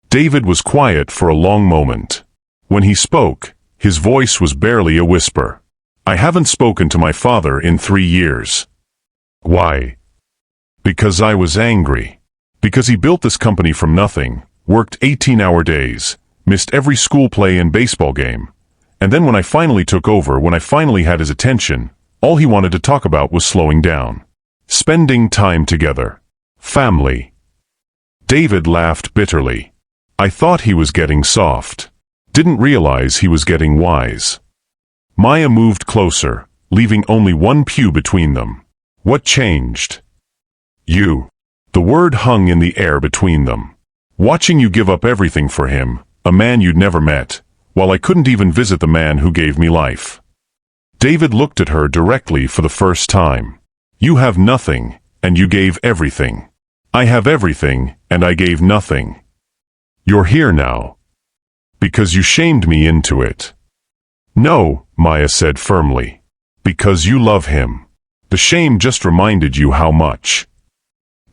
David was quiet for a long moment. When he spoke, his voice was barely a whisper. I haven't spoken to my father in 3 years. Why? Because I was angry. Because he built this company from nothing, worked 18-hour days, missed every school play and baseball game. And then when I finally took over, when I finally had his attention, all he wanted to talk about was slowing down. Spending time together. Family. David laughed bitterly. I thought he was getting soft. Didn't realize he was getting wise. Maya moved closer, leaving only one pew between them. What changed? You. The word hung in the air between them. Watching you give up everything for him, a man you'd never met, while I couldn't even visit the man who gave me life. David looked at her directly for the first time. You have nothing, and you gave everything. I have everything, and I gave nothing. You're here now. Because you shamed me into it. No, Maya said firmly. Because you love him. The shame just reminded you how much.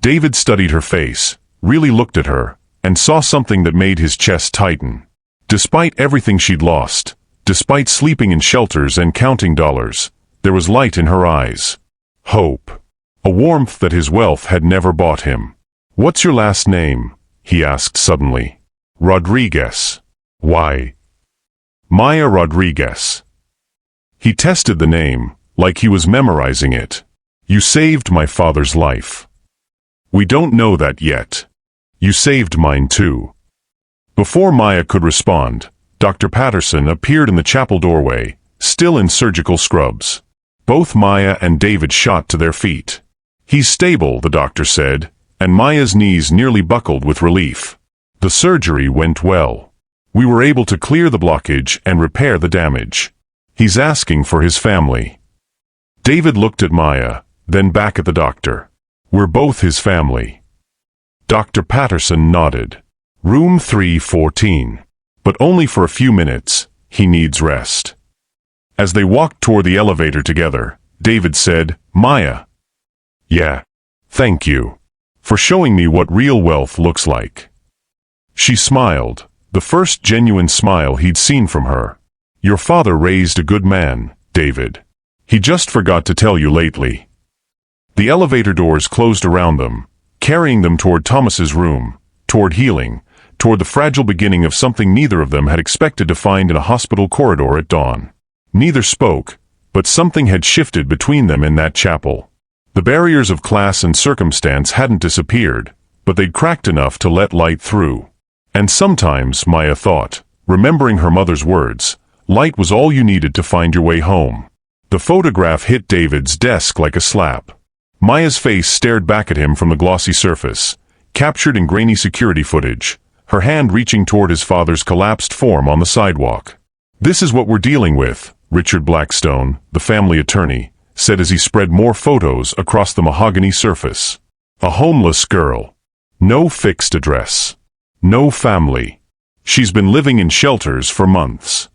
David studied her face, really looked at her, and saw something that made his chest tighten. Despite everything she'd lost, despite sleeping in shelters and counting dollars, there was light in her eyes. Hope. A warmth that his wealth had never bought him. What's your last name? He asked suddenly. Rodriguez. Why? Maya Rodriguez. He tested the name, like he was memorizing it. You saved my father's life. We don't know that yet. You saved mine too. Before Maya could respond, Dr. Patterson appeared in the chapel doorway, still in surgical scrubs. Both Maya and David shot to their feet. He's stable, the doctor said, and Maya's knees nearly buckled with relief. The surgery went well. We were able to clear the blockage and repair the damage. He's asking for his family. David looked at Maya, then back at the doctor. We're both his family. Dr. Patterson nodded. Room 314. But only for a few minutes. He needs rest. As they walked toward the elevator together, David said, Maya. Yeah. Thank you. For showing me what real wealth looks like. She smiled, the first genuine smile he'd seen from her. Your father raised a good man, David. He just forgot to tell you lately. The elevator doors closed around them, carrying them toward Thomas's room, toward healing, toward the fragile beginning of something neither of them had expected to find in a hospital corridor at dawn. Neither spoke, but something had shifted between them in that chapel. The barriers of class and circumstance hadn't disappeared, but they'd cracked enough to let light through. And sometimes, Maya thought, remembering her mother's words, Light was all you needed to find your way home. The photograph hit David's desk like a slap. Maya's face stared back at him from the glossy surface, captured in grainy security footage, her hand reaching toward his father's collapsed form on the sidewalk. "This is what we're dealing with," Richard Blackstone, the family attorney, said as he spread more photos across the mahogany surface. A homeless girl. No fixed address. No family. She's been living in shelters for months.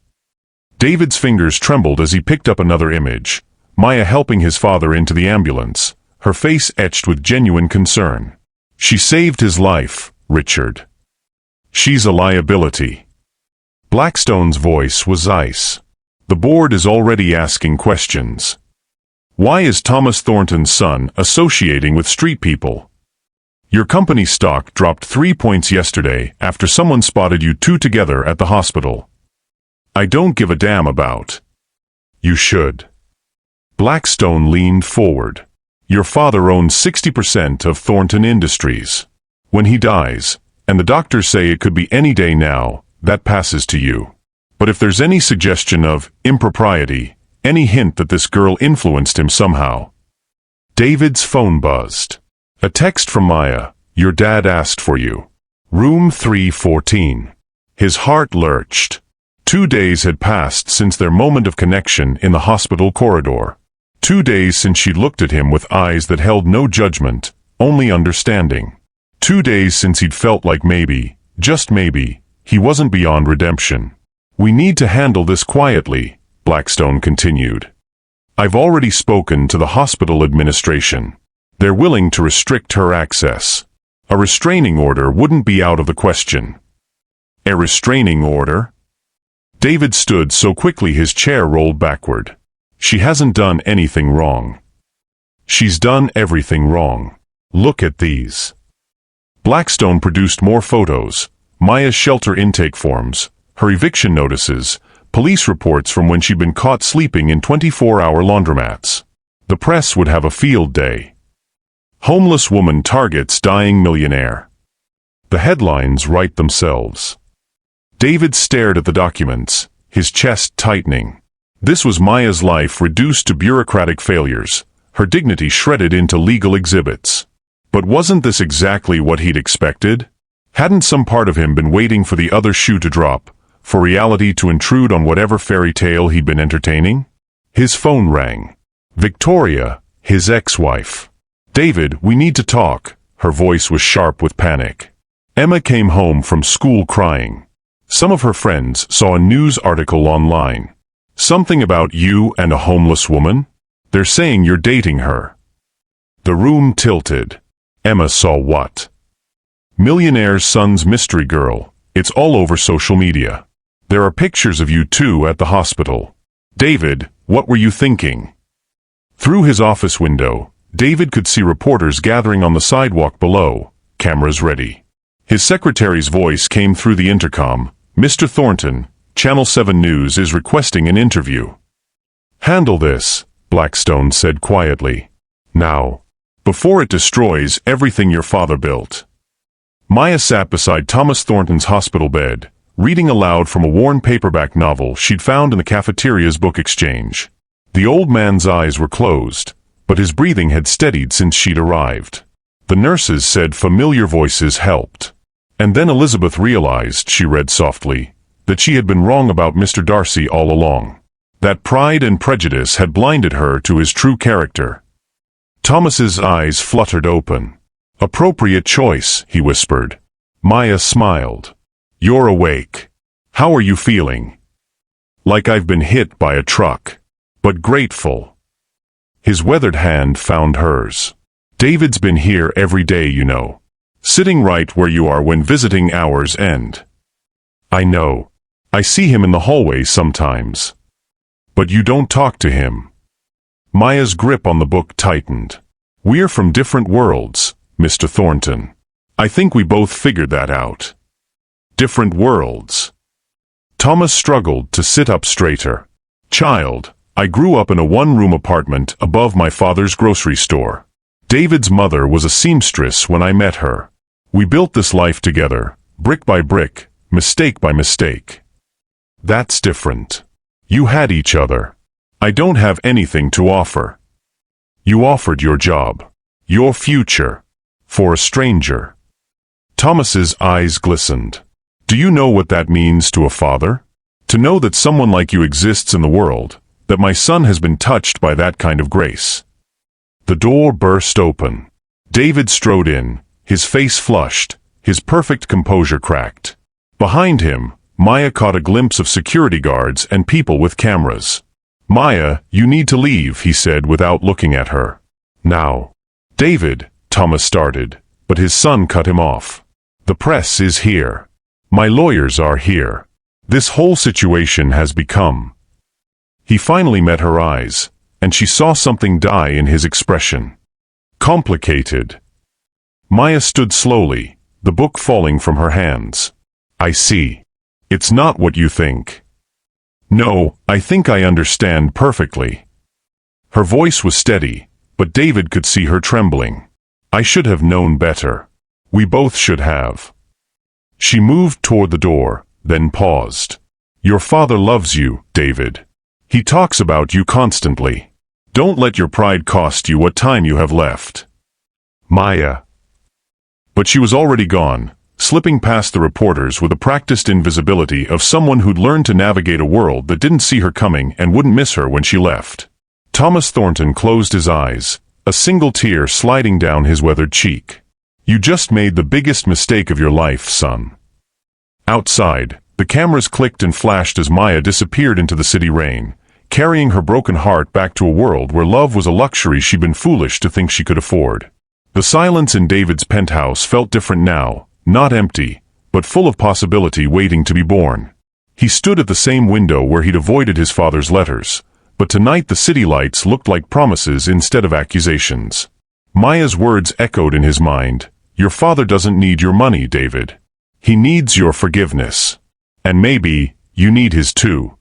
David's fingers trembled as he picked up another image, Maya helping his father into the ambulance, her face etched with genuine concern. "She saved his life, Richard. She's a liability." Blackstone's voice was ice. "The board is already asking questions. Why is Thomas Thornton's son associating with street people? Your company stock dropped 3 points yesterday after someone spotted you two together at the hospital. I don't give a damn about." "You should." Blackstone leaned forward. "Your father owns 60% of Thornton Industries. When he dies, and the doctors say it could be any day now, that passes to you. But if there's any suggestion of impropriety, any hint that this girl influenced him somehow..." David's phone buzzed. A text from Maya. "Your dad asked for you. Room 314. His heart lurched. 2 days had passed since their moment of connection in the hospital corridor. 2 days since she'd looked at him with eyes that held no judgment, only understanding. 2 days since he'd felt like maybe, just maybe, he wasn't beyond redemption. "We need to handle this quietly," Blackstone continued. "I've already spoken to the hospital administration. They're willing to restrict her access. A restraining order wouldn't be out of the question." "A restraining order?" David stood so quickly his chair rolled backward. "She hasn't done anything wrong." "She's done everything wrong. Look at these." Blackstone produced more photos, Maya's shelter intake forms, her eviction notices, police reports from when she'd been caught sleeping in 24-hour laundromats. The press would have a field day. "Homeless woman targets dying millionaire." The headlines write themselves. David stared at the documents, his chest tightening. This was Maya's life reduced to bureaucratic failures, her dignity shredded into legal exhibits. But wasn't this exactly what he'd expected? Hadn't some part of him been waiting for the other shoe to drop, for reality to intrude on whatever fairy tale he'd been entertaining? His phone rang. Victoria, his ex-wife. "David, we need to talk." Her voice was sharp with panic. Emma came home from school crying. Some of her friends saw a news article online. "Something about you and a homeless woman? They're saying you're dating her." The room tilted. Emma saw what? "Millionaire's son's mystery girl. It's all over social media. There are pictures of you two at the hospital." "David, what were you thinking?" Through his office window, David could see reporters gathering on the sidewalk below, cameras ready. His secretary's voice came through the intercom. "Mr. Thornton, Channel 7 News is requesting an interview." "Handle this," Blackstone said quietly. "Now, before it destroys everything your father built." Maya sat beside Thomas Thornton's hospital bed, reading aloud from a worn paperback novel she'd found in the cafeteria's book exchange. The old man's eyes were closed, but his breathing had steadied since she'd arrived. The nurses said familiar voices helped. And then Elizabeth realized, she read softly, that she had been wrong about Mr. Darcy all along. That pride and prejudice had blinded her to his true character. Thomas's eyes fluttered open. "Appropriate choice," he whispered. Maya smiled. "You're awake. How are you feeling?" "Like I've been hit by a truck. But grateful." His weathered hand found hers. "David's been here every day, you know. Sitting right where you are when visiting hours end." "I know. I see him in the hallway sometimes." "But you don't talk to him." Maya's grip on the book tightened. "We're from different worlds, Mr. Thornton. I think we both figured that out." "Different worlds." Thomas struggled to sit up straighter. "Child, I grew up in a one-room apartment above my father's grocery store. David's mother was a seamstress when I met her. We built this life together, brick by brick, mistake by mistake." "That's different." You had each other. I don't have anything to offer. You offered your job, your future, for a stranger. Thomas's eyes glistened. Do you know what that means to a father? To know that someone like you exists in the world, that my son has been touched by that kind of grace. The door burst open. David strode in, his face flushed, his perfect composure cracked. Behind him, Maya caught a glimpse of security guards and people with cameras. Maya, you need to leave, he said without looking at her. Now. David, Thomas started, but his son cut him off. The press is here. My lawyers are here. This whole situation has become. He finally met her eyes, and she saw something die in his expression. Complicated. Maya stood slowly, the book falling from her hands. I see. It's not what you think. No, I think I understand perfectly. Her voice was steady, but David could see her trembling. I should have known better. We both should have. She moved toward the door, then paused. Your father loves you, David. He talks about you constantly. Don't let your pride cost you what time you have left. Maya. But she was already gone, slipping past the reporters with the practiced invisibility of someone who'd learned to navigate a world that didn't see her coming and wouldn't miss her when she left. Thomas Thornton closed his eyes, a single tear sliding down his weathered cheek. You just made the biggest mistake of your life, son. Outside, the cameras clicked and flashed as Maya disappeared into the city rain, carrying her broken heart back to a world where love was a luxury she'd been foolish to think she could afford. The silence in David's penthouse felt different now, not empty, but full of possibility waiting to be born. He stood at the same window where he'd avoided his father's letters, but tonight the city lights looked like promises instead of accusations. Maya's words echoed in his mind. Your father doesn't need your money, David. He needs your forgiveness. And maybe, you need his too.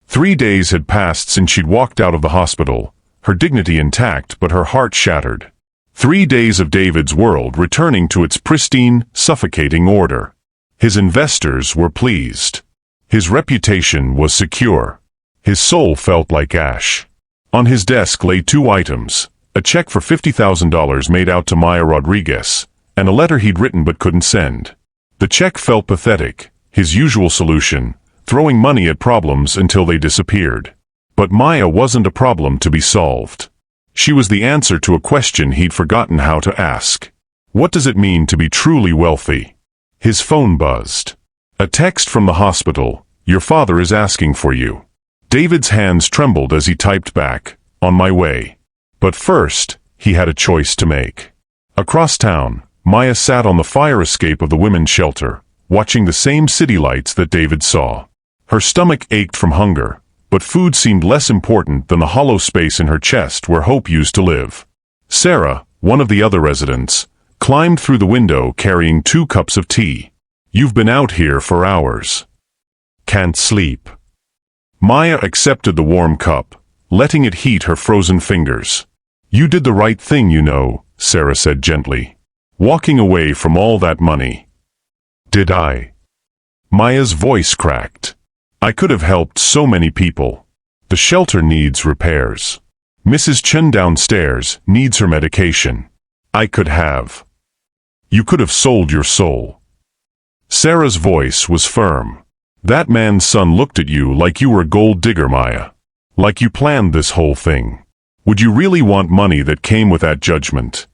3 days had passed since she'd walked out of the hospital, her dignity intact but her heart shattered. 3 days of David's world returning to its pristine, suffocating order. His investors were pleased. His reputation was secure. His soul felt like ash. On his desk lay 2 items, a check for $50,000 made out to Maya Rodriguez, and a letter he'd written but couldn't send. The check felt pathetic, his usual solution, throwing money at problems until they disappeared. But Maya wasn't a problem to be solved. She was the answer to a question he'd forgotten how to ask. What does it mean to be truly wealthy? His phone buzzed. A text from the hospital. Your father is asking for you. David's hands trembled as he typed back, on my way. But first, he had a choice to make. Across town, Maya sat on the fire escape of the women's shelter, watching the same city lights that David saw. Her stomach ached from hunger, but food seemed less important than the hollow space in her chest where hope used to live. Sarah, one of the other residents, climbed through the window carrying 2 cups of tea. You've been out here for hours. Can't sleep. Maya accepted the warm cup, letting it heat her frozen fingers. You did the right thing, you know, Sarah said gently. Walking away from all that money. Did I? Maya's voice cracked. I could have helped so many people. The shelter needs repairs. Mrs. Chen downstairs needs her medication. I could have. You could have sold your soul. Sarah's voice was firm. That man's son looked at you like you were a gold digger, Maya. Like you planned this whole thing. Would you really want money that came with that judgment?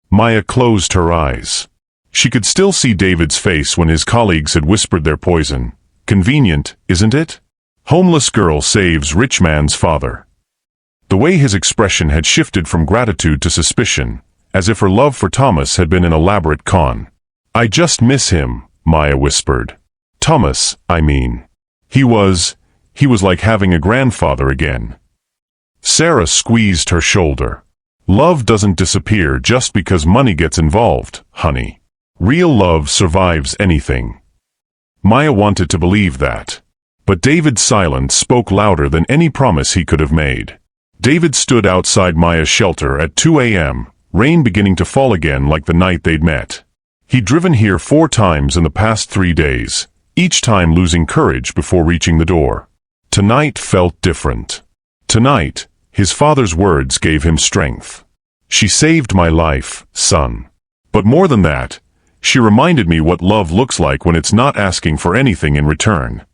Maya closed her eyes. She could still see David's face when his colleagues had whispered their poison. Convenient, isn't it? Homeless girl saves rich man's father. The way his expression had shifted from gratitude to suspicion, as if her love for Thomas had been an elaborate con. I just miss him, Maya whispered. Thomas, I mean. He was like having a grandfather again. Sarah squeezed her shoulder. Love doesn't disappear just because money gets involved, honey. Real love survives anything. Maya wanted to believe that. But David's silence spoke louder than any promise he could have made. David stood outside Maya's shelter at 2 a.m., rain beginning to fall again like the night they'd met. He'd driven here 4 times in the past 3 days, each time losing courage before reaching the door. Tonight felt different. Tonight, his father's words gave him strength. She saved my life, son. But more than that, she reminded me what love looks like when it's not asking for anything in return.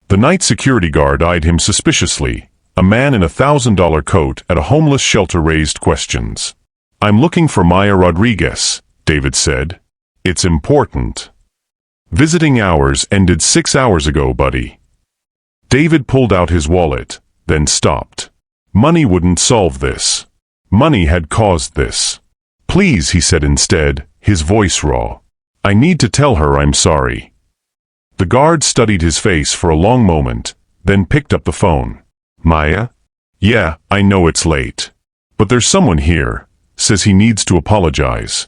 The night security guard eyed him suspiciously. A man in a $1,000 coat at a homeless shelter raised questions. "I'm looking for Maya Rodriguez," David said. "It's important." "Visiting hours ended 6 hours ago, buddy." David pulled out his wallet, then stopped. Money wouldn't solve this. Money had caused this. "Please," he said instead, his voice raw. "I need to tell her I'm sorry." The guard studied his face for a long moment, then picked up the phone. "Maya? Yeah, I know it's late. But there's someone here, says he needs to apologize."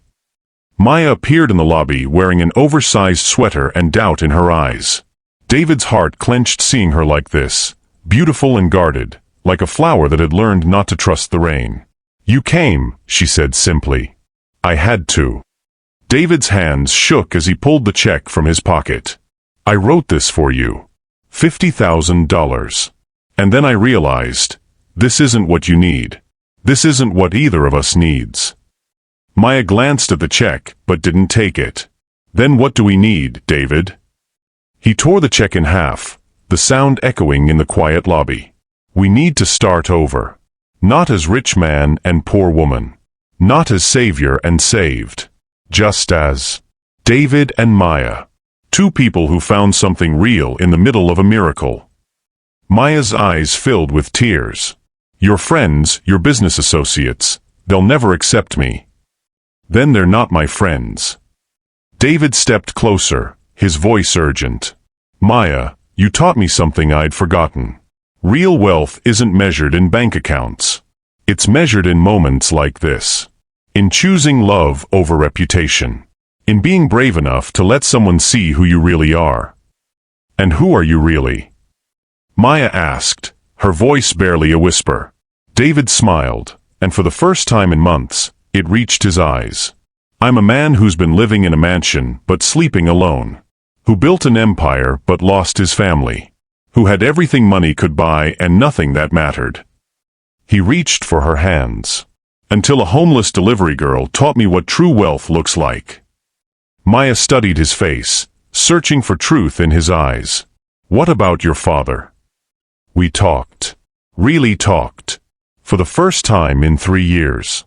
Maya appeared in the lobby wearing an oversized sweater and doubt in her eyes. David's heart clenched seeing her like this, beautiful and guarded, like a flower that had learned not to trust the rain. "You came," she said simply. "I had to." David's hands shook as he pulled the check from his pocket. "I wrote this for you. $50,000. And then I realized, this isn't what you need. This isn't what either of us needs." Maya glanced at the check, but didn't take it. "Then what do we need, David?" He tore the check in half, the sound echoing in the quiet lobby. "We need to start over. Not as rich man and poor woman. Not as savior and saved. Just as David and Maya. Two people who found something real in the middle of a miracle." Maya's eyes filled with tears. "Your friends, your business associates, they'll never accept me." "Then they're not my friends." David stepped closer, his voice urgent. "Maya, you taught me something I'd forgotten. Real wealth isn't measured in bank accounts. It's measured in moments like this. In choosing love over reputation. In being brave enough to let someone see who you really are." "And who are you really?" Maya asked, her voice barely a whisper. David smiled, and for the first time in months, it reached his eyes. "I'm a man who's been living in a mansion but sleeping alone. Who built an empire but lost his family. Who had everything money could buy and nothing that mattered." He reached for her hands. "Until a homeless delivery girl taught me what true wealth looks like." Maya studied his face, searching for truth in his eyes. "What about your father?" "We talked. Really talked. For the first time in 3 years."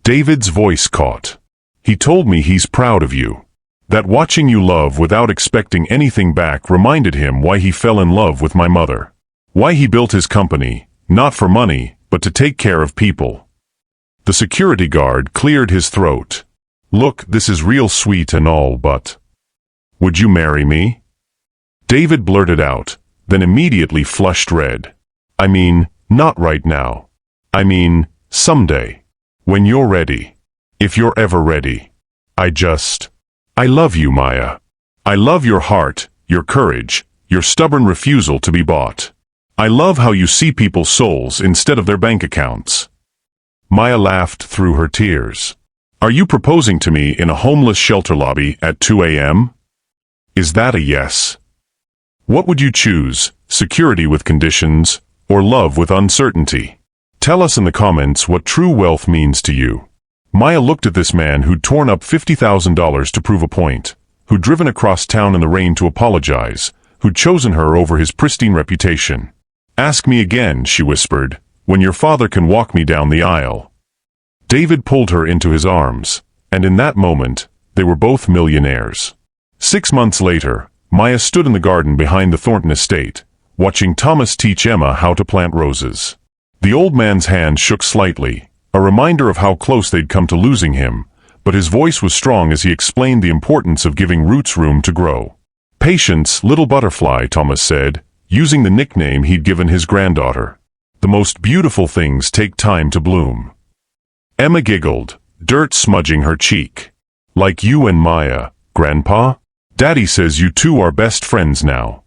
David's voice caught. "He told me he's proud of you. That watching you love without expecting anything back reminded him why he fell in love with my mother. Why he built his company, not for money, but to take care of people." The security guard cleared his throat. "Look, this is real sweet and all, but would you marry me?" David blurted out, then immediately flushed red. "I mean, not right now. I mean, someday. When you're ready. If you're ever ready. I love you, Maya. I love your heart, your courage, your stubborn refusal to be bought. I love how you see people's souls instead of their bank accounts." Maya laughed through her tears. "Are you proposing to me in a homeless shelter lobby at 2 a.m.? Is that a yes? What would you choose, security with conditions, or love with uncertainty? Tell us in the comments what true wealth means to you." Maya looked at this man who'd torn up $50,000 to prove a point, who'd driven across town in the rain to apologize, who'd chosen her over his pristine reputation. "Ask me again," she whispered, "when your father can walk me down the aisle." David pulled her into his arms, and in that moment, they were both millionaires. 6 months later, Maya stood in the garden behind the Thornton estate, watching Thomas teach Emma how to plant roses. The old man's hand shook slightly, a reminder of how close they'd come to losing him, but his voice was strong as he explained the importance of giving roots room to grow. "Patience, little butterfly," Thomas said, using the nickname he'd given his granddaughter. "The most beautiful things take time to bloom." Emma giggled, dirt smudging her cheek. "Like you and Maya, Grandpa? Daddy says you two are best friends now."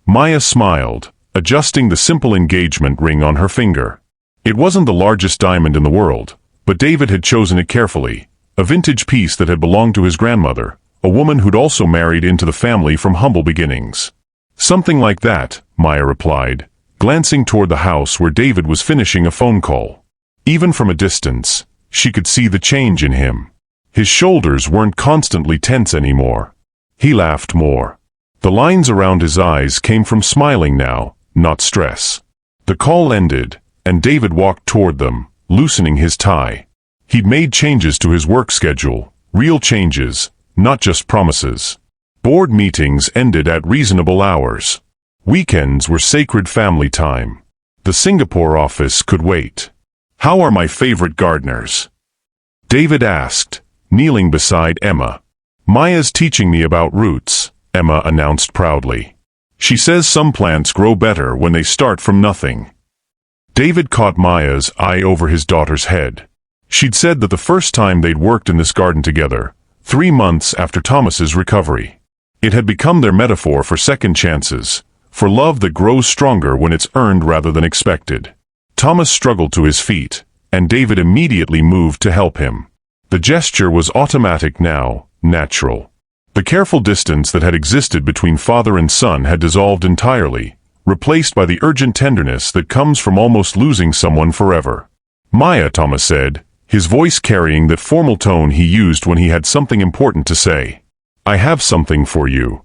Maya smiled, adjusting the simple engagement ring on her finger. It wasn't the largest diamond in the world, but David had chosen it carefully, a vintage piece that had belonged to his grandmother, a woman who'd also married into the family from humble beginnings. Something like that, Maya replied, glancing toward the house where David was finishing a phone call. Even from a distance, she could see the change in him. His shoulders weren't constantly tense anymore. He laughed more. The lines around his eyes came from smiling now, not stress. The call ended, and David walked toward them, loosening his tie. He'd made changes to his work schedule, real changes, not just promises. Board meetings ended at reasonable hours. Weekends were sacred family time. The Singapore office could wait. "How are my favorite gardeners?" David asked, kneeling beside Emma. "Maya's teaching me about roots," Emma announced proudly. "She says some plants grow better when they start from nothing." David caught Maya's eye over his daughter's head. She'd said that the first time they'd worked in this garden together, 3 months after Thomas's recovery. It had become their metaphor for second chances, for love that grows stronger when it's earned rather than expected. Thomas struggled to his feet, and David immediately moved to help him. The gesture was automatic now, natural. The careful distance that had existed between father and son had dissolved entirely, replaced by the urgent tenderness that comes from almost losing someone forever. "Maya," Thomas said, his voice carrying that formal tone he used when he had something important to say. "I have something for you."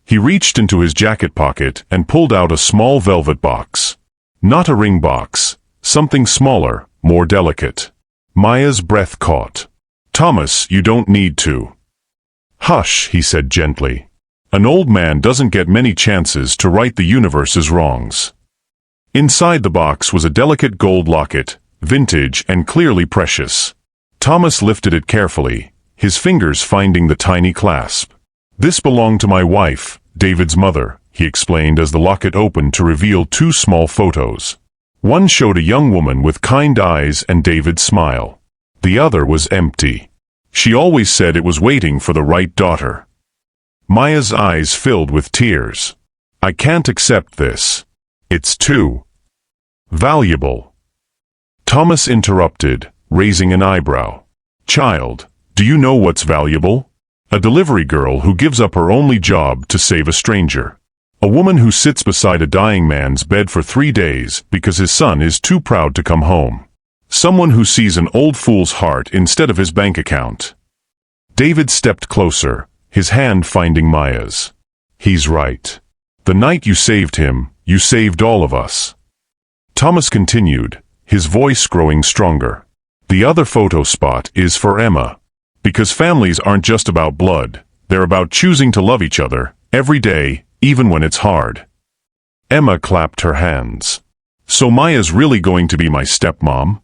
He reached into his jacket pocket and pulled out a small velvet box. Not a ring box, something smaller, more delicate. Maya's breath caught. "Thomas, you don't need to." "Hush," he said gently. "An old man doesn't get many chances to right the universe's wrongs." Inside the box was a delicate gold locket, vintage and clearly precious. Thomas lifted it carefully, his fingers finding the tiny clasp. "This belonged to my wife, David's mother," he explained as the locket opened to reveal 2 small photos. One showed a young woman with kind eyes and David's smile. The other was empty. She always said it was waiting for the right daughter. Maya's eyes filled with tears. "I can't accept this. It's too valuable." Thomas interrupted, raising an eyebrow. "Child, do you know what's valuable? A delivery girl who gives up her only job to save a stranger. A woman who sits beside a dying man's bed for 3 days because his son is too proud to come home. Someone who sees an old fool's heart instead of his bank account." David stepped closer, his hand finding Maya's. "He's right. The night you saved him, you saved all of us." Thomas continued, his voice growing stronger. "The other photo spot is for Emma. Because families aren't just about blood, they're about choosing to love each other, every day, even when it's hard." Emma clapped her hands. "So Maya's really going to be my stepmom?"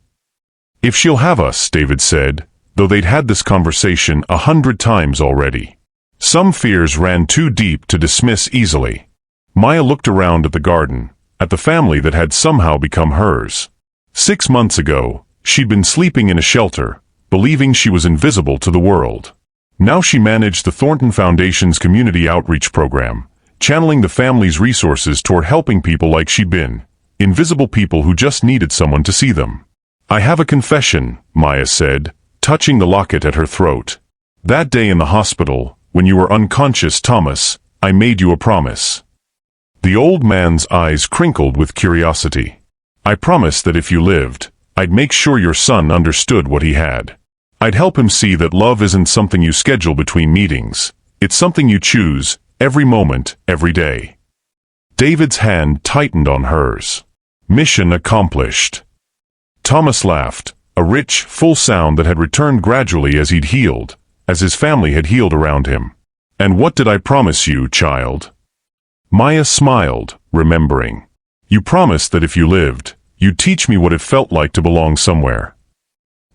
"If she'll have us," David said, though they'd had this conversation 100 times already. Some fears ran too deep to dismiss easily. Maya looked around at the garden, at the family that had somehow become hers. 6 months ago, she'd been sleeping in a shelter, believing she was invisible to the world. Now she managed the Thornton Foundation's community outreach program, channeling the family's resources toward helping people like she'd been, invisible people who just needed someone to see them. "I have a confession," Maya said, touching the locket at her throat. "That day in the hospital, when you were unconscious, Thomas, I made you a promise." The old man's eyes crinkled with curiosity. "I promised that if you lived, I'd make sure your son understood what he had. I'd help him see that love isn't something you schedule between meetings. It's something you choose, every moment, every day." David's hand tightened on hers. "Mission accomplished." Thomas laughed, a rich, full sound that had returned gradually as he'd healed, as his family had healed around him. "And what did I promise you, child?" Maya smiled, remembering. "You promised that if you lived, you'd teach me what it felt like to belong somewhere."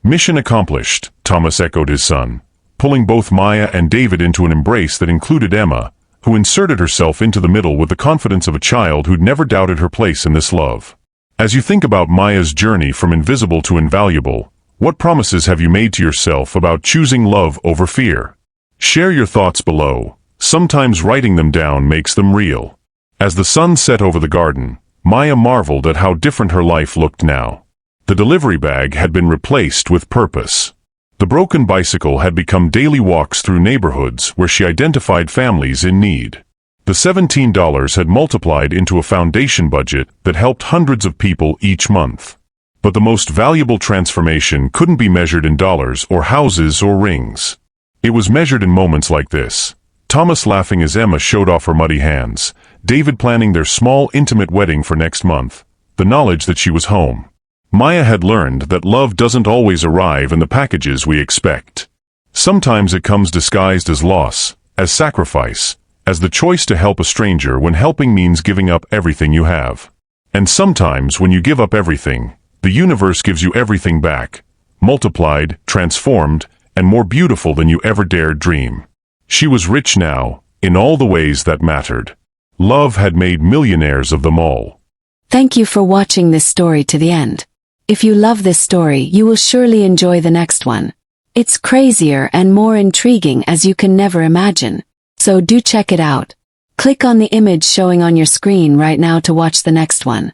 "Mission accomplished," Thomas echoed his son, pulling both Maya and David into an embrace that included Emma, who inserted herself into the middle with the confidence of a child who'd never doubted her place in this love. "As you think about Maya's journey from invisible to invaluable, what promises have you made to yourself about choosing love over fear? Share your thoughts below. Sometimes writing them down makes them real." As the sun set over the garden, Maya marveled at how different her life looked now. The delivery bag had been replaced with purpose. The broken bicycle had become daily walks through neighborhoods where she identified families in need. The $17 had multiplied into a foundation budget that helped hundreds of people each month. But the most valuable transformation couldn't be measured in dollars or houses or rings. It was measured in moments like this. Thomas laughing as Emma showed off her muddy hands, David planning their small, intimate wedding for next month, the knowledge that she was home. Maya had learned that love doesn't always arrive in the packages we expect. Sometimes it comes disguised as loss, as sacrifice, as the choice to help a stranger when helping means giving up everything you have. And sometimes when you give up everything, the universe gives you everything back, multiplied, transformed, and more beautiful than you ever dared dream. She was rich now, in all the ways that mattered. Love had made millionaires of them all. Thank you for watching this story to the end. If you love this story, you will surely enjoy the next one. It's crazier and more intriguing as you can never imagine. So do check it out. Click on the image showing on your screen right now to watch the next one.